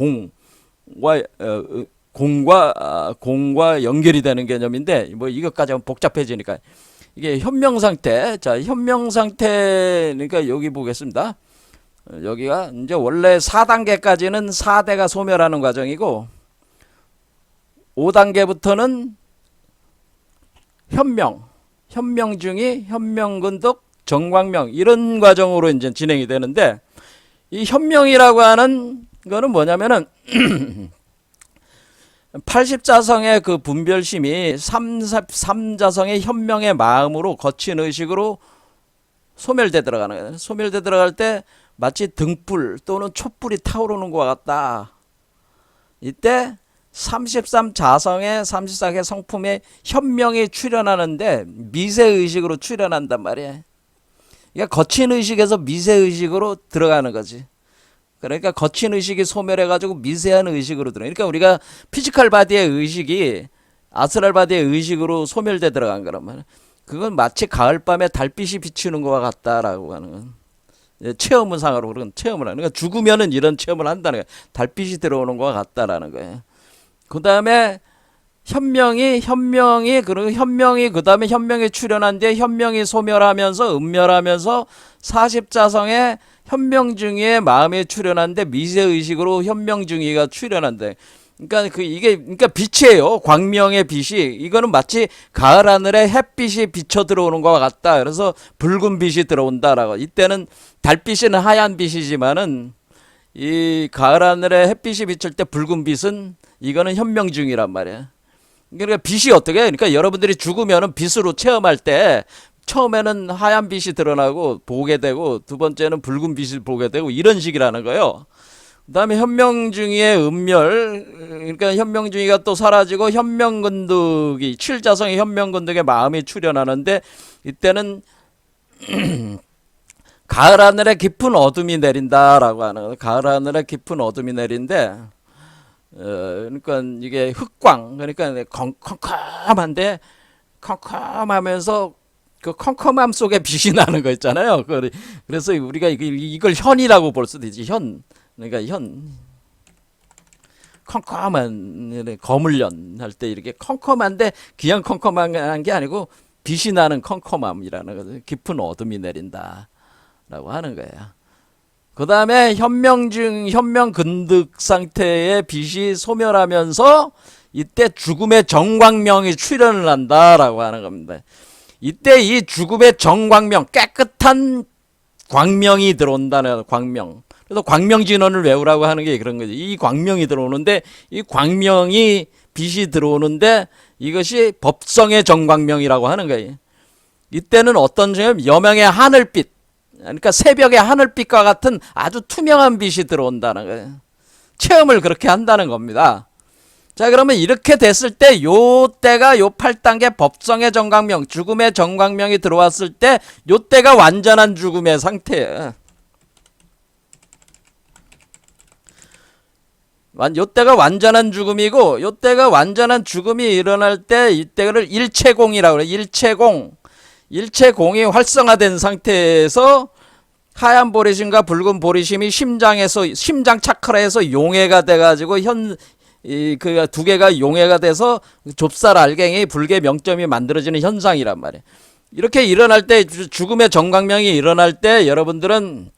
공과 연결이 되는 개념인데 뭐 이것까지 하면 복잡해지니까 이게 현명 상태. 자, 현명 상태 그러니까 여기 보겠습니다. 여기가 이제 원래 4단계까지는 4대가 소멸하는 과정이고 5단계부터는 현명중이 현명근덕 정광명 이런 과정으로 이제 진행이 되는데 이 현명이라고 하는 거는 뭐냐면은 80자성의 그 분별심이 3자성의 현명의 마음으로 거친 의식으로 소멸돼 들어가는 거예요. 소멸돼 들어갈 때 마치 등불 또는 촛불이 타오르는 것 같다. 이때 33자성의 34개 성품의 현명이 출현하는데 미세의식으로 출현한단 말이에요. 그러니까 거친 의식에서 미세의식으로 들어가는 거지. 그러니까 거친 의식이 소멸해가지고 미세한 의식으로 들어. 그러니까 우리가 피지컬 바디의 의식이 아스트랄 바디의 의식으로 소멸돼 들어간 거란 말이야. 그건 마치 가을밤에 달빛이 비추는 것과 같다라고 하는 건 체험상으로 그런 체험을 하는. 그러니까 죽으면은 이런 체험을 한다는 거야. 달빛이 들어오는 것과 같다라는 거예요. 그 다음에 현명이 그 다음에 현명이 출현한 뒤에 현명이 소멸하면서 은멸하면서 40자성의 현명중의의 마음에 출현한데 미세의식으로 현명중의가 출현한대. 그러니까 빛이에요. 광명의 빛이. 이거는 마치 가을 하늘에 햇빛이 비쳐 들어오는 것과 같다. 그래서 붉은 빛이 들어온다라고. 이때는 달빛은 하얀 빛이지만은 이 가을 하늘에 햇빛이 비칠 때 붉은 빛은 이거는 현명중이란 말이야. 그러니까 빛이 어떻게? 그러니까 여러분들이 죽으면은 빛으로 체험할 때 처음에는 하얀 빛이 드러나고 보게 되고 두 번째는 붉은 빛을 보게 되고 이런 식이라는 거예요. 그 다음에 현명중의의 은멸, 그러니까 현명중의가 또 사라지고 현명근덕이 7자성의 현명근덕의 마음이 출현하는데 이때는 가을 하늘에 깊은 어둠이 내린다라고 하는 거예요. 가을 하늘에 깊은 어둠이 내린데 그러니까 이게 흑광, 그러니까 컴컴한데 컴컴하면서 그 컴컴함 속에 빛이 나는 거 있잖아요. 그래서 우리가 이걸 현이라고 볼 수도 있지. 현. 그러니까 컴컴한 거물년 할 때 이렇게 컴컴한데 그냥 컴컴한 게 아니고 빛이 나는 컴컴함이라는 거죠. 깊은 어둠이 내린다라고 하는 거예요. 그 다음에 현명 근득 상태의 빛이 소멸하면서 이때 죽음의 정광명이 출현을 한다라고 하는 겁니다. 이때 이 죽음의 정광명, 깨끗한 광명이 들어온다는 광명. 그래서 광명진원을 외우라고 하는 게 그런 거죠. 이 광명이 들어오는데 이 광명이 빛이 들어오는데 이것이 법성의 정광명이라고 하는 거예요. 이때는 어떤 점이냐면 여명의 하늘빛, 그러니까 새벽의 하늘빛과 같은 아주 투명한 빛이 들어온다는 거예요. 체험을 그렇게 한다는 겁니다. 자, 그러면 이렇게 됐을 때 요때가 요 8단계 법성의 정광명, 죽음의 정광명이 들어왔을 때 요때가 완전한 죽음의 상태예요. 요때가 완전한 죽음이고, 요때가 완전한 죽음이 일어날 때 이때를 일체공이라고 그래요. 일체공이 활성화된 상태에서 하얀 보리심과 붉은 보리심이 심장 차크라에서 용해가 돼가지고 그 두 개가 용해가 돼서 좁쌀 알갱이 불계 명점이 만들어지는 현상이란 말이에요. 이렇게 일어날 때, 죽음의 정광명이 일어날 때 여러분들은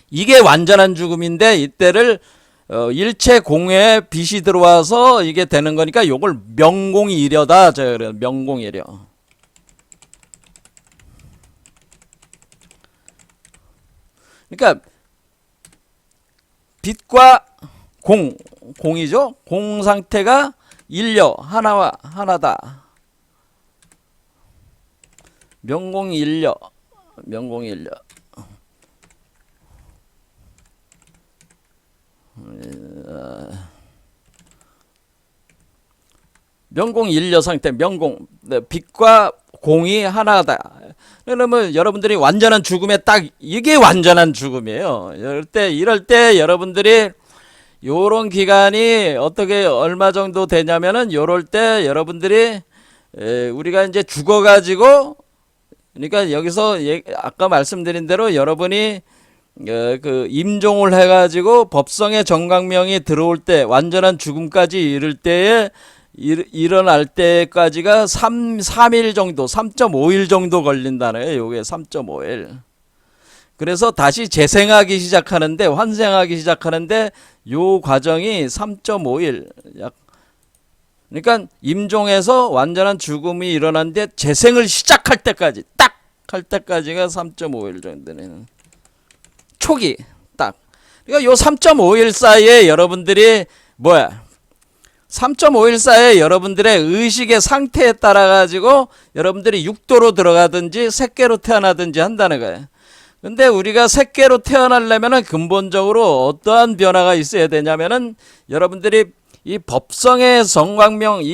이게 완전한 죽음인데 이때를 일체 공에 빛이 들어와서 이게 되는 거니까 요걸 명공이려다. 제가 그래요. 명공이려. 그러니까 빛과 공이죠. 공 상태가 일려 하나와 하나다. 명공일려. 명공일려 상태. 빛과 공이 하나다. 그러면 여러분들이 완전한 죽음에 딱 이게 완전한 죽음이에요. 이럴 때 여러분들이 요런 기간이 어떻게 얼마 정도 되냐면은 요럴 때 여러분들이 우리가 이제 죽어가지고, 그러니까 여기서 아까 말씀드린 대로 여러분이 그 임종을 해가지고 법성의 정광명이 들어올 때 완전한 죽음까지 이를 때에 일어날 때까지가 3일 정도, 3.5일 정도 걸린다는 거예요. 요게 3.5일. 그래서 다시 재생하기 시작하는데, 환생하기 시작하는데 요 과정이 3.5일. 그러니까 임종에서 완전한 죽음이 일어났는데 재생을 시작할 때까지, 딱 할 때까지가 3.5일 정도 되는 초기 딱. 그러니까 요 3.5일 사이에 여러분들이 3.5일 사이에 여러분들의 의식의 상태에 따라 가지고 여러분들이 육도로 들어가든지 새끼로 태어나든지 한다는 거예요. 근데 우리가 새끼로 태어나려면은 근본적으로 어떠한 변화가 있어야 되냐면은 여러분들이 이 법성의 정광명을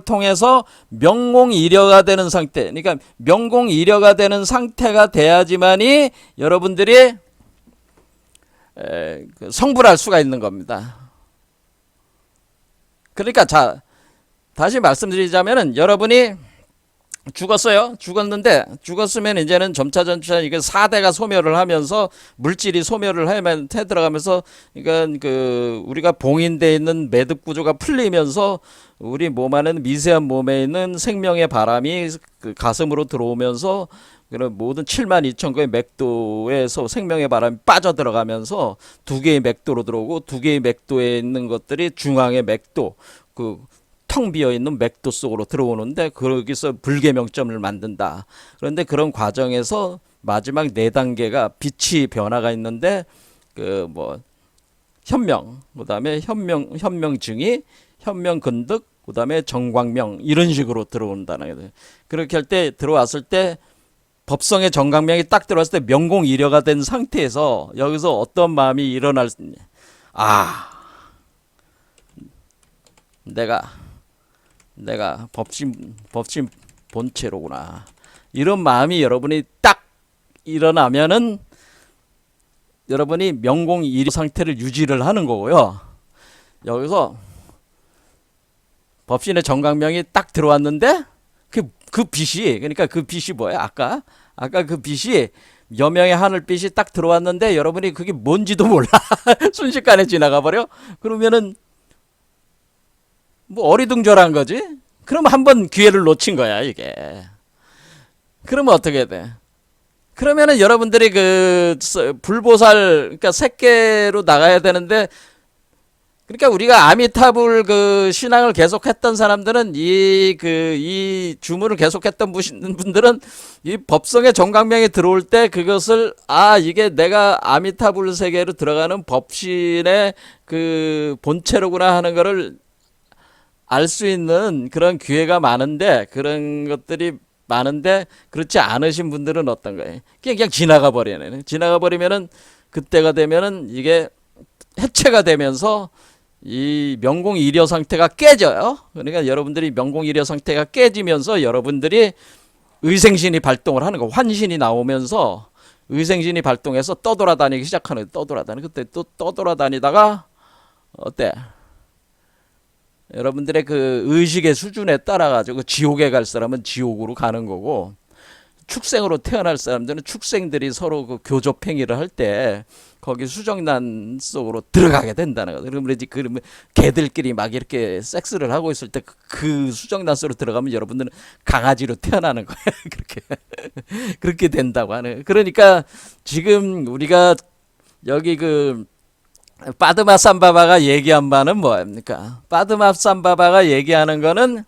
통해서 명공이려가 되는 상태, 그러니까 명공이려가 되는 상태가 돼야지만이 여러분들이 성불할 수가 있는 겁니다. 그러니까 다시 말씀드리자면은 여러분이 죽었으면 이제는 점차 이게 4대가 소멸을 하면서 물질이 소멸을 하면 들어가면서, 그러니까 우리가 봉인되어 있는 매듭 구조가 풀리면서 우리 몸 안에는 미세한 몸에 있는 생명의 바람이 그 가슴으로 들어오면서 그런 모든 72,000개의 맥도에서 생명의 바람이 빠져 들어가면서 두 개의 맥도로 들어오고, 두 개의 맥도에 있는 것들이 중앙의 맥도, 텅 비어있는 맥도 속으로 들어오는데 거기서 불계명점을 만든다. 그런데 그런 과정에서 마지막 4단계가 빛이 변화가 있는데 현명, 그 다음에 현명증이, 현명근득, 그 다음에 정광명, 이런 식으로 들어온다는 거예요. 그렇게 할 때 들어왔을 때 법성의 정광명이 딱 들어왔을 때 명공이려가 된 상태에서 여기서 어떤 마음이 일어날 수 있냐. 내가 법신 본체로구나. 이런 마음이 여러분이 딱 일어나면은 여러분이 명공이려 상태를 유지를 하는 거고요. 여기서 법신의 정광명이 딱 들어왔는데 그 빛이, 그러니까 그 빛이 뭐야? 아까 그 빛이 여명의 하늘빛이 딱 들어왔는데 여러분이 그게 뭔지도 몰라. 순식간에 지나가 버려. 그러면은 뭐 어리둥절한 거지. 그럼 한번 기회를 놓친 거야 이게. 그러면 어떻게 돼? 그러면은 여러분들이 그 불보살, 그러니까 색계로 나가야 되는데, 그러니까 우리가 아미타불 그 신앙을 계속했던 사람들은 이 주문을 계속했던 분들은 이 법성의 정강명이 들어올 때 그것을, 이게 내가 아미타불 세계로 들어가는 법신의 그 본체로구나 하는 거를 알 수 있는 그런 기회가 많은데, 그런 것들이 많은데 그렇지 않으신 분들은 어떤 거예요? 그냥 지나가 버리네. 지나가 버리면은 그때가 되면은 이게 해체가 되면서 이 명공이려 상태가 깨져요. 그러니까 여러분들이 명공이려 상태가 깨지면서 여러분들이 의생신이 발동을 하는 거, 환신이 나오면서 의생신이 발동해서 떠돌아다니기 시작하는 거예요. 떠돌아다니. 그때 또 떠돌아다니다가 어때? 여러분들의 그 의식의 수준에 따라 가지고 지옥에 갈 사람은 지옥으로 가는 거고, 축생으로 태어날 사람들은 축생들이 서로 그 교접 행위를 할 때 거기 수정란 속으로 들어가게 된다는 거죠. 그러면 개들끼리 막 이렇게 섹스를 하고 있을 때 그 수정란 속으로 들어가면 여러분들은 강아지로 태어나는 거예요. 그렇게 된다고 하는 거예요. 그러니까 지금 우리가 여기 그 빠드마 삼바바가 얘기한 바는 뭐입니까? 빠드마 삼바바가 얘기하는 거는,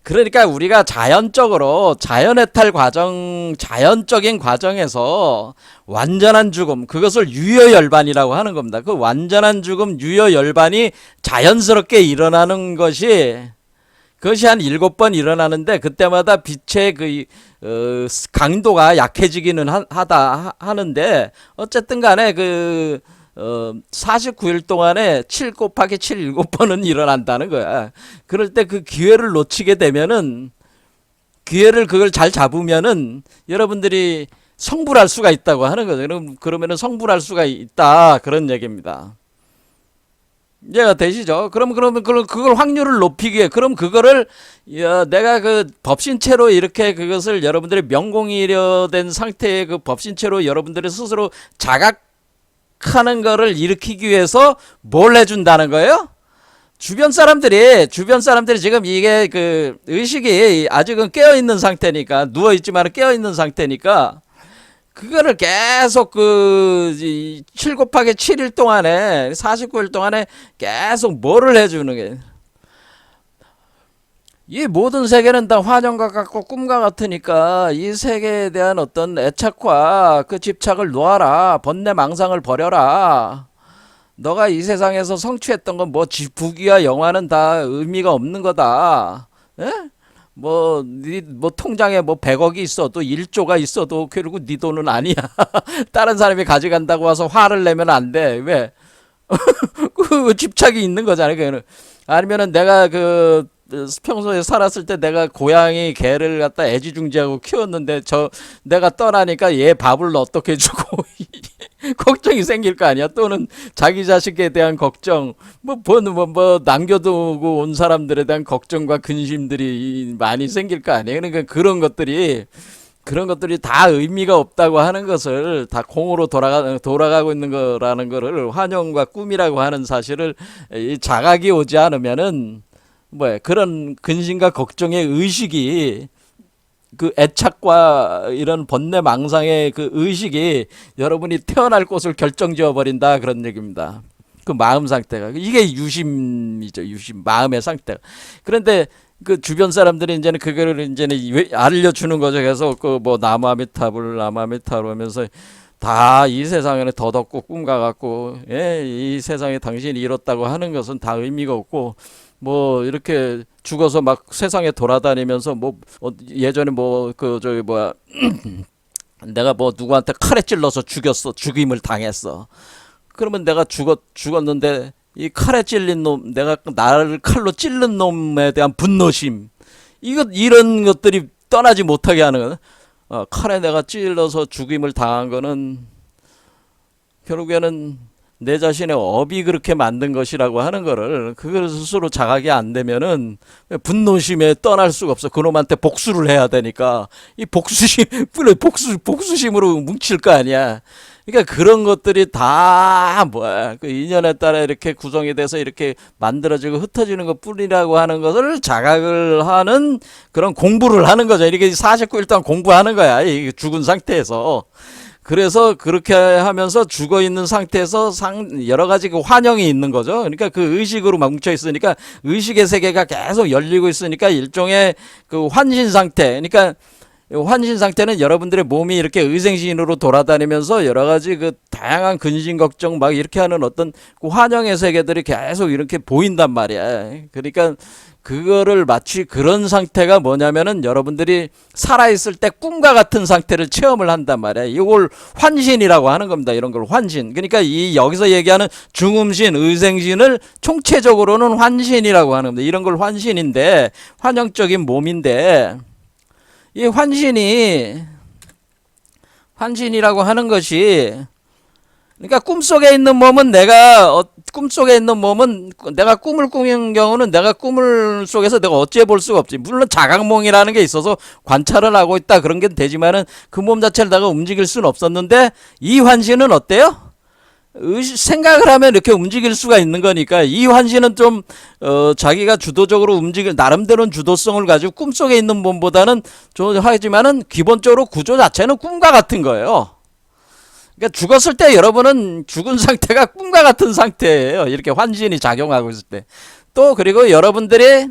그러니까 우리가 자연적으로 자연해탈 과정, 자연적인 과정에서 완전한 죽음, 그것을 유효열반이라고 하는 겁니다. 그 완전한 죽음, 유효열반이 자연스럽게 일어나는 그것이 한 7번 일어나는데, 그때마다 빛의 강도가 약해지기는 하는데, 어쨌든 간에 49일 동안에 7 곱하기 7 7번은 일어난다는 거야. 그럴 때 그 기회를 놓치게 되면은, 그걸 잘 잡으면은 여러분들이 성불할 수가 있다고 하는 거죠. 그러면은 성불할 수가 있다, 그런 얘기입니다. 이해가 되시죠? 그러면 그걸 확률을 높이기 위해, 그럼 그거를 내가 그 법신체로 이렇게 그것을 여러분들의 명공이려된 상태의 그 법신체로 여러분들이 스스로 자각하는 거를 일으키기 위해서 뭘 해준다는 거예요? 주변 사람들이 지금 이게 그 의식이 아직은 깨어있는 상태니까, 누워있지만 깨어있는 상태니까, 그거를 계속 7 곱하기 7일 동안에, 49일 동안에 계속 뭐를 해주는 게, 이 모든 세계는 다 환영과 같고 꿈과 같으니까 이 세계에 대한 어떤 애착과 그 집착을 놓아라. 번뇌 망상을 버려라. 너가 이 세상에서 성취했던 건 뭐 부귀와 영화는 다 의미가 없는 거다. 에? 뭐 통장에 뭐 100억이 있어도 1조가 있어도 결국 네 돈은 아니야. 다른 사람이 가져간다고 와서 화를 내면 안 돼. 왜? 그 집착이 있는 거잖아요. 그거는. 아니면은 내가 평소에 살았을 때 내가 고양이 개를 갖다 애지중지하고 키웠는데 내가 떠나니까 얘 밥을 어떻게 주고 걱정이 생길 거 아니야. 또는 자기 자식에 대한 걱정, 뭐 남겨두고 온 사람들에 대한 걱정과 근심들이 많이 생길 거 아니에요. 그러니까 그런 것들이 다 의미가 없다고 하는 것을, 다 공으로 돌아가고 있는 거라는 거를, 환영과 꿈이라고 하는 사실을 자각이 오지 않으면은 그런 근심과 걱정의 의식이, 그 애착과 이런 번뇌 망상의 그 의식이 여러분이 태어날 곳을 결정지어 버린다, 그런 얘기입니다. 그 마음 상태가, 이게 유심이죠. 유심, 마음의 상태가. 그런데 그 주변 사람들이 이제는 그거를 이제는 알려주는 거죠. 그래서 나무아미타불 하면서 다 이 세상에는 덧없고 꿈과 같고, 이 세상에 당신이 이뤘다고 하는 것은 다 의미가 없고, 이렇게 죽어서 막 세상에 돌아다니면서 예전에 내가 누구한테 칼에 찔러서 죽임을 당했어. 그러면 내가 죽었는데 이 칼에 찔린 놈, 내가 나를 칼로 찔른 놈에 대한 분노심, 이런 것들이 떠나지 못하게 하는 칼에 내가 찔러서 죽임을 당한 거는 결국에는 내 자신의 업이 그렇게 만든 것이라고 하는 거를 그걸 스스로 자각이 안 되면은 분노심에 떠날 수가 없어. 그놈한테 복수를 해야 되니까 이 복수심 복수심으로 뭉칠 거 아니야. 그러니까 그런 것들이 다 뭐야 그 인연에 따라 이렇게 구성이 돼서 이렇게 만들어지고 흩어지는 것뿐이라고 하는 것을 자각을 하는 그런 공부를 하는 거죠. 이렇게 49일 동안 공부하는 거야. 이 죽은 상태에서. 그래서 그렇게 하면서 죽어 있는 상태에서 여러 가지 그 환영이 있는 거죠. 그러니까 그 의식으로 막 뭉쳐 있으니까 의식의 세계가 계속 열리고 있으니까 일종의 그 환신 상태. 그러니까 환신 상태는 여러분들의 몸이 이렇게 의생신으로 돌아다니면서 여러 가지 그 다양한 근심 걱정 막 이렇게 하는 어떤 그 환영의 세계들이 계속 이렇게 보인단 말이야. 그러니까 그거를 마치 그런 상태가 뭐냐면은 여러분들이 살아있을 때 꿈과 같은 상태를 체험을 한단 말이야. 이걸 환신이라고 하는 겁니다. 이런 걸 환신. 그러니까 이 여기서 얘기하는 중음신, 의생신을 총체적으로는 환신이라고 하는 겁니다. 이런 걸 환신인데 환영적인 몸인데 이 환신이라고 하는 것이 그러니까 꿈속에 있는 몸은 내가 꿈을 꾸는 경우는 내가 꿈을 속에서 내가 어찌해 볼 수가 없지. 물론 자각몽이라는 게 있어서 관찰을 하고 있다 그런 게 되지만은 그 몸 자체를 내가 움직일 수는 없었는데 이 환신은 어때요? 생각을 하면 이렇게 움직일 수가 있는 거니까 이 환신은 좀 자기가 주도적으로 움직일 나름대로는 주도성을 가지고 꿈속에 있는 몸보다는 좀 하지만은 기본적으로 구조 자체는 꿈과 같은 거예요. 그러니까 죽었을 때 여러분은 죽은 상태가 꿈과 같은 상태예요. 이렇게 환신이 작용하고 있을 때. 또 그리고 여러분들이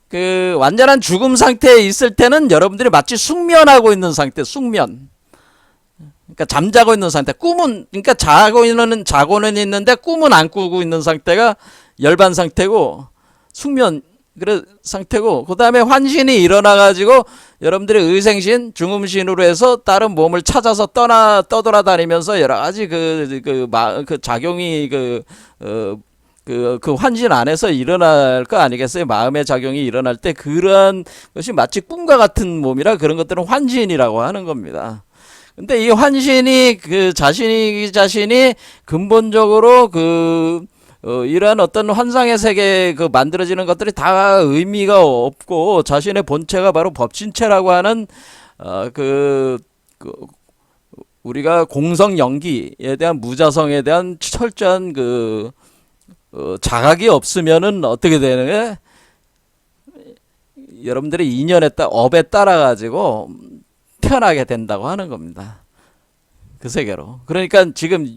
그 완전한 죽음 상태에 있을 때는 여러분들이 마치 숙면하고 있는 상태, 숙면. 그러니까 잠자고 있는 상태. 꿈은 그러니까 자고는 있는데 꿈은 안 꾸고 있는 상태가 열반 상태고 숙면 그래 상태고 그다음에 환신이 일어나 가지고 여러분들의 의생신, 중음신으로 해서 다른 몸을 찾아서 떠돌아다니면서 여러 가지 그 작용이 그 환신 안에서 일어날 거 아니겠어요? 마음의 작용이 일어날 때 그런 것이 마치 꿈과 같은 몸이라 그런 것들은 환신이라고 하는 겁니다. 근데 이 환신이 그 자신이 근본적으로 이러한 어떤 환상의 세계 만들어지는 것들이 다 의미가 없고 자신의 본체가 바로 법신체라고 하는 우리가 공성 연기에 대한 무자성에 대한 철저한 자각이 없으면은 어떻게 되는 거예요? 여러분들의 인연에 업에 따라 가지고 태어나게 된다고 하는 겁니다. 그 세계로. 그러니까 지금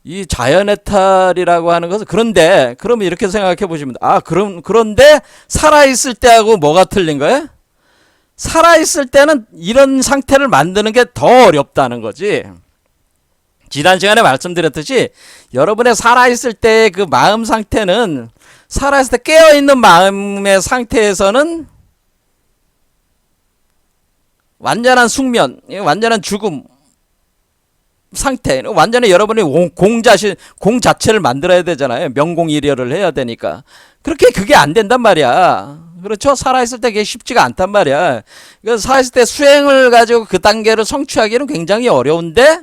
이 자연의 탈이라고 하는 것은 그러면 이렇게 생각해 보시면 그런데 살아있을 때하고 뭐가 틀린 거예요? 살아있을 때는 이런 상태를 만드는 게 더 어렵다는 거지. 지난 시간에 말씀드렸듯이 여러분의 살아있을 때의 그 마음 상태는 살아있을 때 깨어있는 마음의 상태에서는 완전한 숙면, 완전한 죽음 상태, 완전히 여러분이 공 자체를 만들어야 되잖아요. 명공일여를 해야 되니까. 그게 안 된단 말이야. 그렇죠? 살아있을 때 그게 쉽지가 않단 말이야. 그래서 살아있을 때 수행을 가지고 그 단계를 성취하기는 굉장히 어려운데,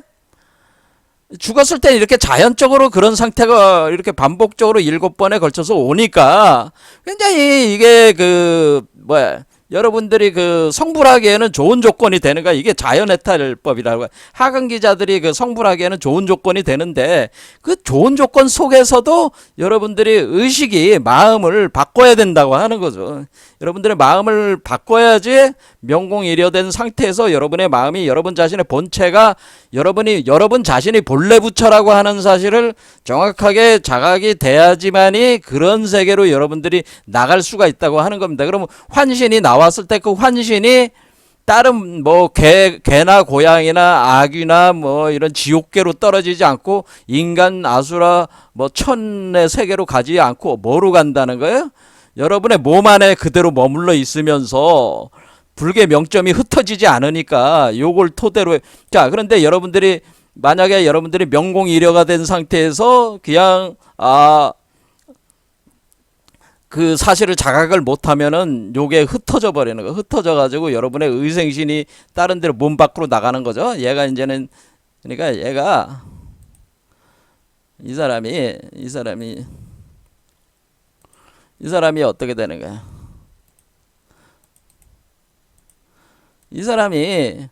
죽었을 때 이렇게 자연적으로 그런 상태가 이렇게 반복적으로 7번에 걸쳐서 오니까, 굉장히 이게 여러분들이 성불하기에는 좋은 조건이 되는 거야. 이게 자연해탈법이라고. 하강 기자들이 성불하기에는 좋은 조건이 되는데 그 좋은 조건 속에서도 여러분들이 의식이 마음을 바꿔야 된다고 하는 거죠. 여러분들의 마음을 바꿔야지 명공일여된 상태에서 여러분의 마음이 여러분 자신의 본체가 여러분 자신이 본래 부처라고 하는 사실을 정확하게 자각이 돼야지만이 그런 세계로 여러분들이 나갈 수가 있다고 하는 겁니다. 그러면 환신이 나왔을 때 그 환신이 다른 개나 고양이나 아귀나 이런 지옥계로 떨어지지 않고 인간, 아수라, 천의 세계로 가지 않고 뭐로 간다는 거예요? 여러분의 몸 안에 그대로 머물러 있으면서 불계 명점이 흩어지지 않으니까 요걸 토대로 자, 그런데 만약에 여러분들이 명공일여가 된 상태에서 그냥 그 사실을 자각을 못하면은 요게 흩어져 버리는 거. 흩어져 가지고 여러분의 의생신이 다른 데로 몸 밖으로 나가는 거죠. 얘가 이제는 그러니까 얘가 이 사람이 어떻게 되는 거야? 이 사람이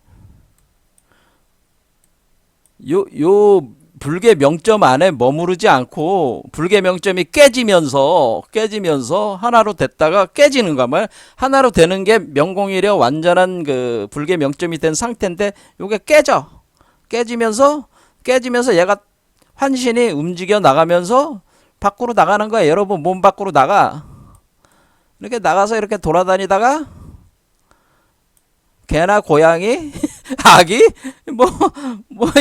요 불계 명점 안에 머무르지 않고 불계 명점이 깨지면서 하나로 됐다가 깨지는 거 말. 하나로 되는 게 명공이려 완전한 그 불계 명점이 된 상태인데 요게 깨지면서 얘가 환신이 움직여 나가면서 밖으로 나가는 거야. 여러분 몸 밖으로 나가. 이렇게 나가서 이렇게 돌아다니다가 개나 고양이, 아기, 뭐,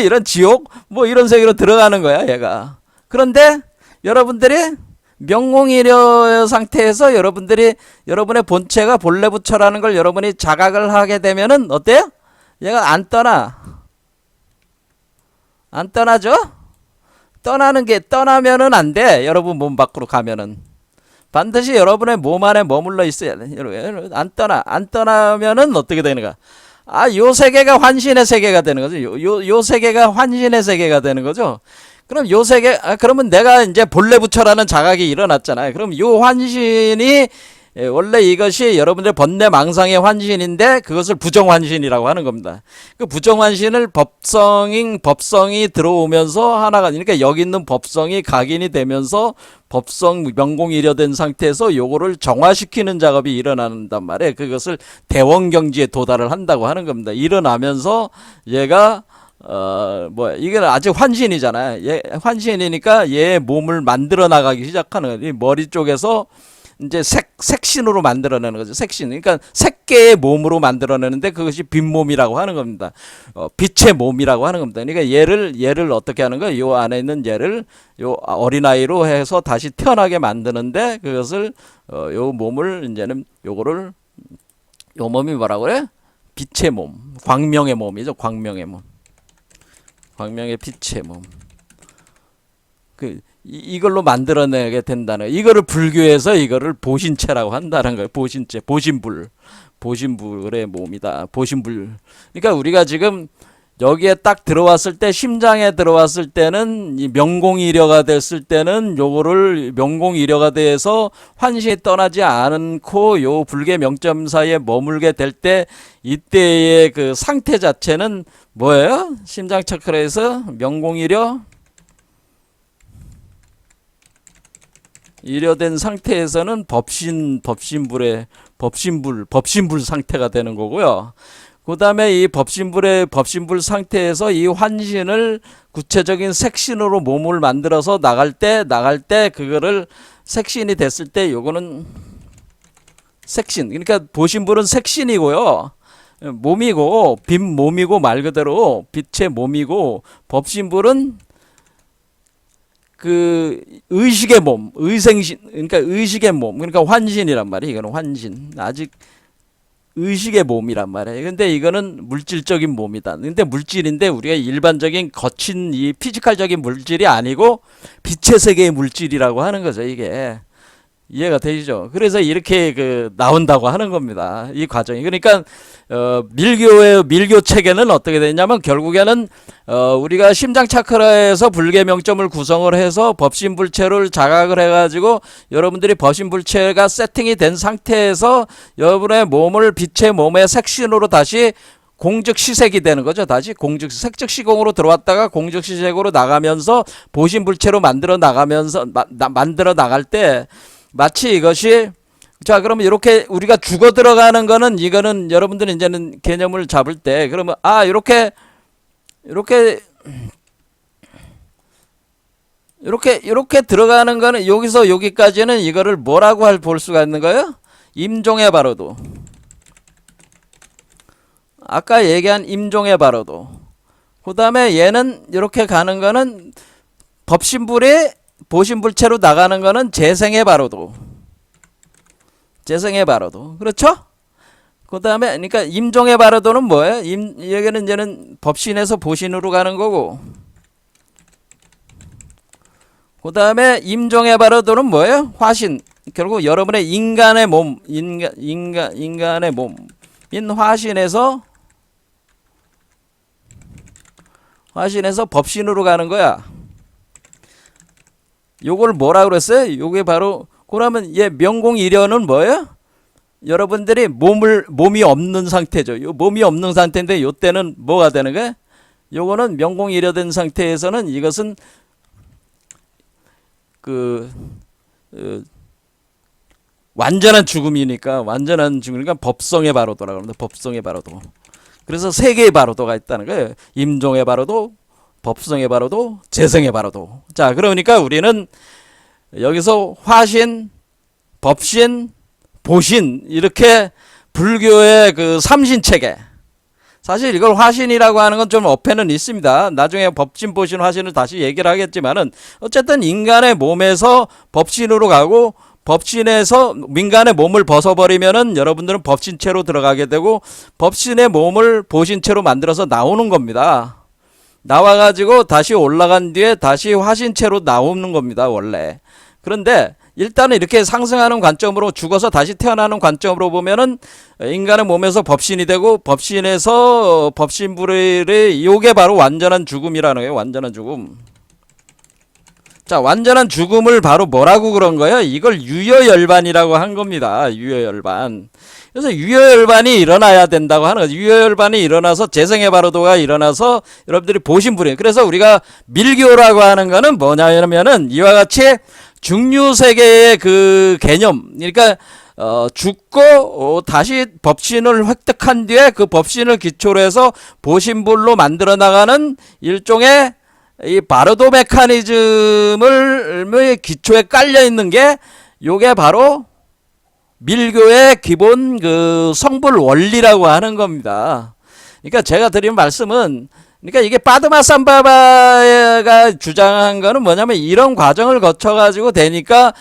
이런 지옥, 이런 세계로 들어가는 거야, 얘가. 그런데 여러분들이 명공이려 상태에서 여러분의 본체가 본래 부처라는 걸 여러분이 자각을 하게 되면은 어때요? 얘가 안 떠나죠? 떠나면은 안 돼. 여러분 몸 밖으로 가면은. 반드시 여러분의 몸 안에 머물러 있어야 돼. 여러분 안 떠나면은 어떻게 되는가? 요 세계가 환신의 세계가 되는 거죠. 요 세계가 환신의 세계가 되는 거죠. 그럼 요 세계 그러면 내가 이제 본래 부처라는 자각이 일어났잖아요. 그럼 요 환신이 원래 이것이 여러분들 번뇌망상의 환신인데 그것을 부정환신이라고 하는 겁니다. 그 부정환신을 법성이 들어오면서 하나가, 그러니까 여기 있는 법성이 각인이 되면서 법성 명공이려된 상태에서 요거를 정화시키는 작업이 일어난단 말이에요. 그것을 대원경지에 도달을 한다고 하는 겁니다. 일어나면서 얘가 이게 아직 환신이잖아요. 환신이니까 얘 몸을 만들어 나가기 시작하는 거예요. 머리 쪽에서 이제 색신으로 만들어내는 거죠. 색신. 그러니까 색계의 몸으로 만들어내는데 그것이 빈몸이라고 하는 겁니다. 빛의 몸이라고 하는 겁니다. 그러니까 얘를 어떻게 하는 거예요? 요 안에 있는 얘를 요 어린아이로 해서 다시 태어나게 만드는데 그것을 요 몸을 이제는 요거를 요 몸이 뭐라고 그래? 빛의 몸. 광명의 몸이죠. 광명의 몸. 광명의 빛의 몸. 이걸로 만들어내게 된다는 거예요. 이거를 불교에서 이거를 보신체라고 한다는 거예요. 보신체, 보신불의 몸이다. 보신불. 그러니까 우리가 지금 여기에 딱 들어왔을 때, 심장에 들어왔을 때는 이 명공이려가 됐을 때는 요거를 명공이려가 돼서 환신이 떠나지 않고 요 불계 명점 사이에 머물게 될 때 이때의 그 상태 자체는 뭐예요? 심장 차크라에서 명공이려 이려된 상태에서는 법신불 상태가 되는 거고요. 그 다음에 이 법신불 상태에서 이 환신을 구체적인 색신으로 몸을 만들어서 나갈 때 그거를 색신이 됐을 때 요거는 색신. 그러니까 보신불은 색신이고요. 몸이고, 빈 몸이고 말 그대로 빛의 몸이고, 법신불은 그 의식의 몸, 의생신, 그러니까 의식의 몸, 그러니까 환신이란 말이에요. 이거는 환신, 아직 의식의 몸이란 말이에요. 근데 이거는 물질적인 몸이다. 근데 물질인데 우리가 일반적인 거친 이 피지컬적인 물질이 아니고 빛의 세계의 물질이라고 하는 거죠. 이게 이해가 되시죠? 그래서 이렇게 나온다고 하는 겁니다. 이 과정이. 그러니까 밀교 체계는 어떻게 되냐면 결국에는 우리가 심장 차크라에서 불계 명점을 구성을 해서 법신불체를 자각을 해가지고 여러분들이 법신불체가 세팅이 된 상태에서 여러분의 몸을 빛의 몸의 색신으로 다시 공즉시색이 되는 거죠. 다시 색즉시공으로 들어왔다가 공즉시색으로 나가면서 보신불체로 만들어 나갈 때 마치 이것이, 자, 그러면 이렇게 우리가 죽어 들어가는 거는, 이거는 여러분들은 이제는 개념을 잡을 때, 그러면, 이렇게 들어가는 거는, 여기서 여기까지는 이거를 뭐라고 볼 수가 있는 거예요? 임종의 바로도. 아까 얘기한 임종의 바로도. 그 다음에 얘는 이렇게 가는 거는 법신불이 보신불체로 나가는 거는 재생의 바로도. 그렇죠? 그 다음에, 그러니까 임종의 바로도는 뭐예요? 여기는 이제는 법신에서 보신으로 가는 거고. 그 다음에 임종의 바로도는 뭐예요? 화신. 결국 여러분의 인간의 몸, 인간의 몸인 화신에서 법신으로 가는 거야. 요걸 뭐라 그랬어요? 요게 바로 그러면 얘 명공일연은 뭐예요? 여러분들이 몸이 없는 상태죠. 요 몸이 없는 상태인데 요 때는 뭐가 되는 거예요? 요거는 명공일여된 상태에서는 이것은 그 완전한 죽음이니까 법성의 바로도라고 합니다. 법성의 바로도. 그래서 세 개의 바로도가 있다는 거예요. 임종의 바로도, 법성의 바로도, 재성의 바로도. 자, 그러니까 우리는 여기서 화신, 법신, 보신 이렇게 불교의 그 삼신체계. 사실 이걸 화신이라고 하는 건 좀 어폐는 있습니다. 나중에 법신, 보신, 화신을 다시 얘기를 하겠지만은 어쨌든 인간의 몸에서 법신으로 가고 법신에서 민간의 몸을 벗어버리면은 여러분들은 법신체로 들어가게 되고 법신의 몸을 보신체로 만들어서 나오는 겁니다. 나와가지고 다시 올라간 뒤에 다시 화신체로 나오는 겁니다, 원래. 그런데 일단은 이렇게 상승하는 관점으로 죽어서 다시 태어나는 관점으로 보면은 인간의 몸에서 법신이 되고 법신에서 법신불의 요게 바로 완전한 죽음이라는 거예요. 완전한 죽음. 자, 완전한 죽음을 바로 뭐라고 그런 거예요? 이걸 유여열반이라고 한 겁니다. 유여열반. 그래서 유여열반이 일어나야 된다고 하는 거죠. 유여열반이 일어나서 재성의 바로도가 일어나서 여러분들이 보신 분이에요. 그래서 우리가 밀교라고 하는 거는 뭐냐면은 이와 같이 중류세계의 그 개념, 그러니까 죽고 다시 법신을 획득한 뒤에 그 법신을 기초로 해서 보신불로 만들어 나가는 일종의 이 바로도 메커니즘을 기초에 깔려 있는 게 요게 바로 밀교의 기본 그 성불 원리라고 하는 겁니다. 그러니까 제가 드린 말씀은 그러니까 이게 빠드마삼바바가 주장한 거는 뭐냐면 이런 과정을 거쳐가지고 되니까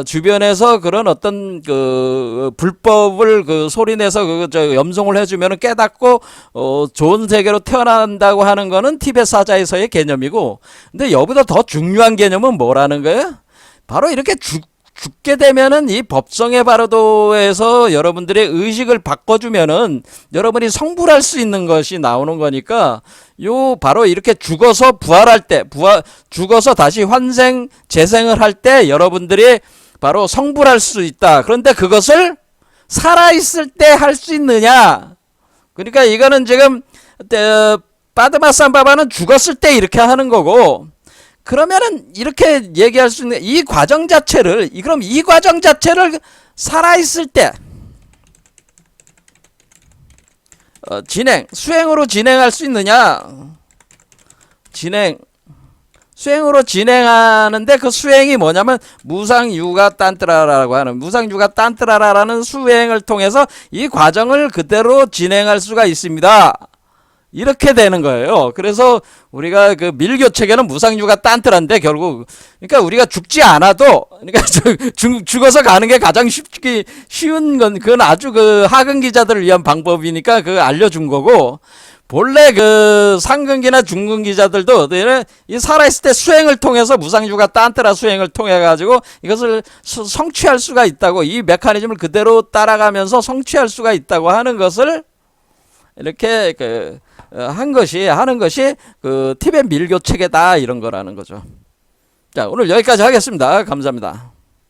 주변에서 그런 어떤 그 불법을 그 소리내서 저 염송을 해주면은 깨닫고 좋은 세계로 태어난다고 하는 거는 티베트 사자에서의 개념이고, 근데 여기보다 더 중요한 개념은 뭐라는 거예요? 바로 이렇게 죽게 되면은 이 법성의 바로도에서 여러분들의 의식을 바꿔주면은 여러분이 성불할 수 있는 것이 나오는 거니까 요 바로 이렇게 죽어서 부활할 때 죽어서 다시 환생 재생을 할 때 여러분들이 바로 성불할 수 있다. 그런데 그것을 살아있을 때 할 수 있느냐? 그러니까 이거는 지금 빠드마삼바바는 죽었을 때 이렇게 하는 거고, 그러면은 이렇게 얘기할 수 있는 이 과정 자체를, 그럼 이 과정 자체를 살아있을 때 수행으로 진행할 수 있느냐? 수행으로 진행하는데 그 수행이 뭐냐면 무상유가 딴뜨라라라고 하는 무상유가 딴뜨라라라는 수행을 통해서 이 과정을 그대로 진행할 수가 있습니다. 이렇게 되는 거예요. 그래서 우리가 그 밀교 체계는 무상유가 딴뜨란데 결국 그러니까 우리가 죽지 않아도 그러니까 죽어서 가는 게 가장 쉬운 건 그건 아주 그 하근 기자들을 위한 방법이니까 그 알려준 거고, 본래 그 상근기나 중근기자들도 이 살아있을 때 수행을 통해서 무상유가 딴뜨라 수행을 통해 가지고 이것을 성취할 수가 있다고, 이 메커니즘을 그대로 따라가면서 성취할 수가 있다고 하는 것을 이렇게 하는 것이 그 티베트 밀교 체계다 이런 거라는 거죠. 자, 오늘 여기까지 하겠습니다. 감사합니다.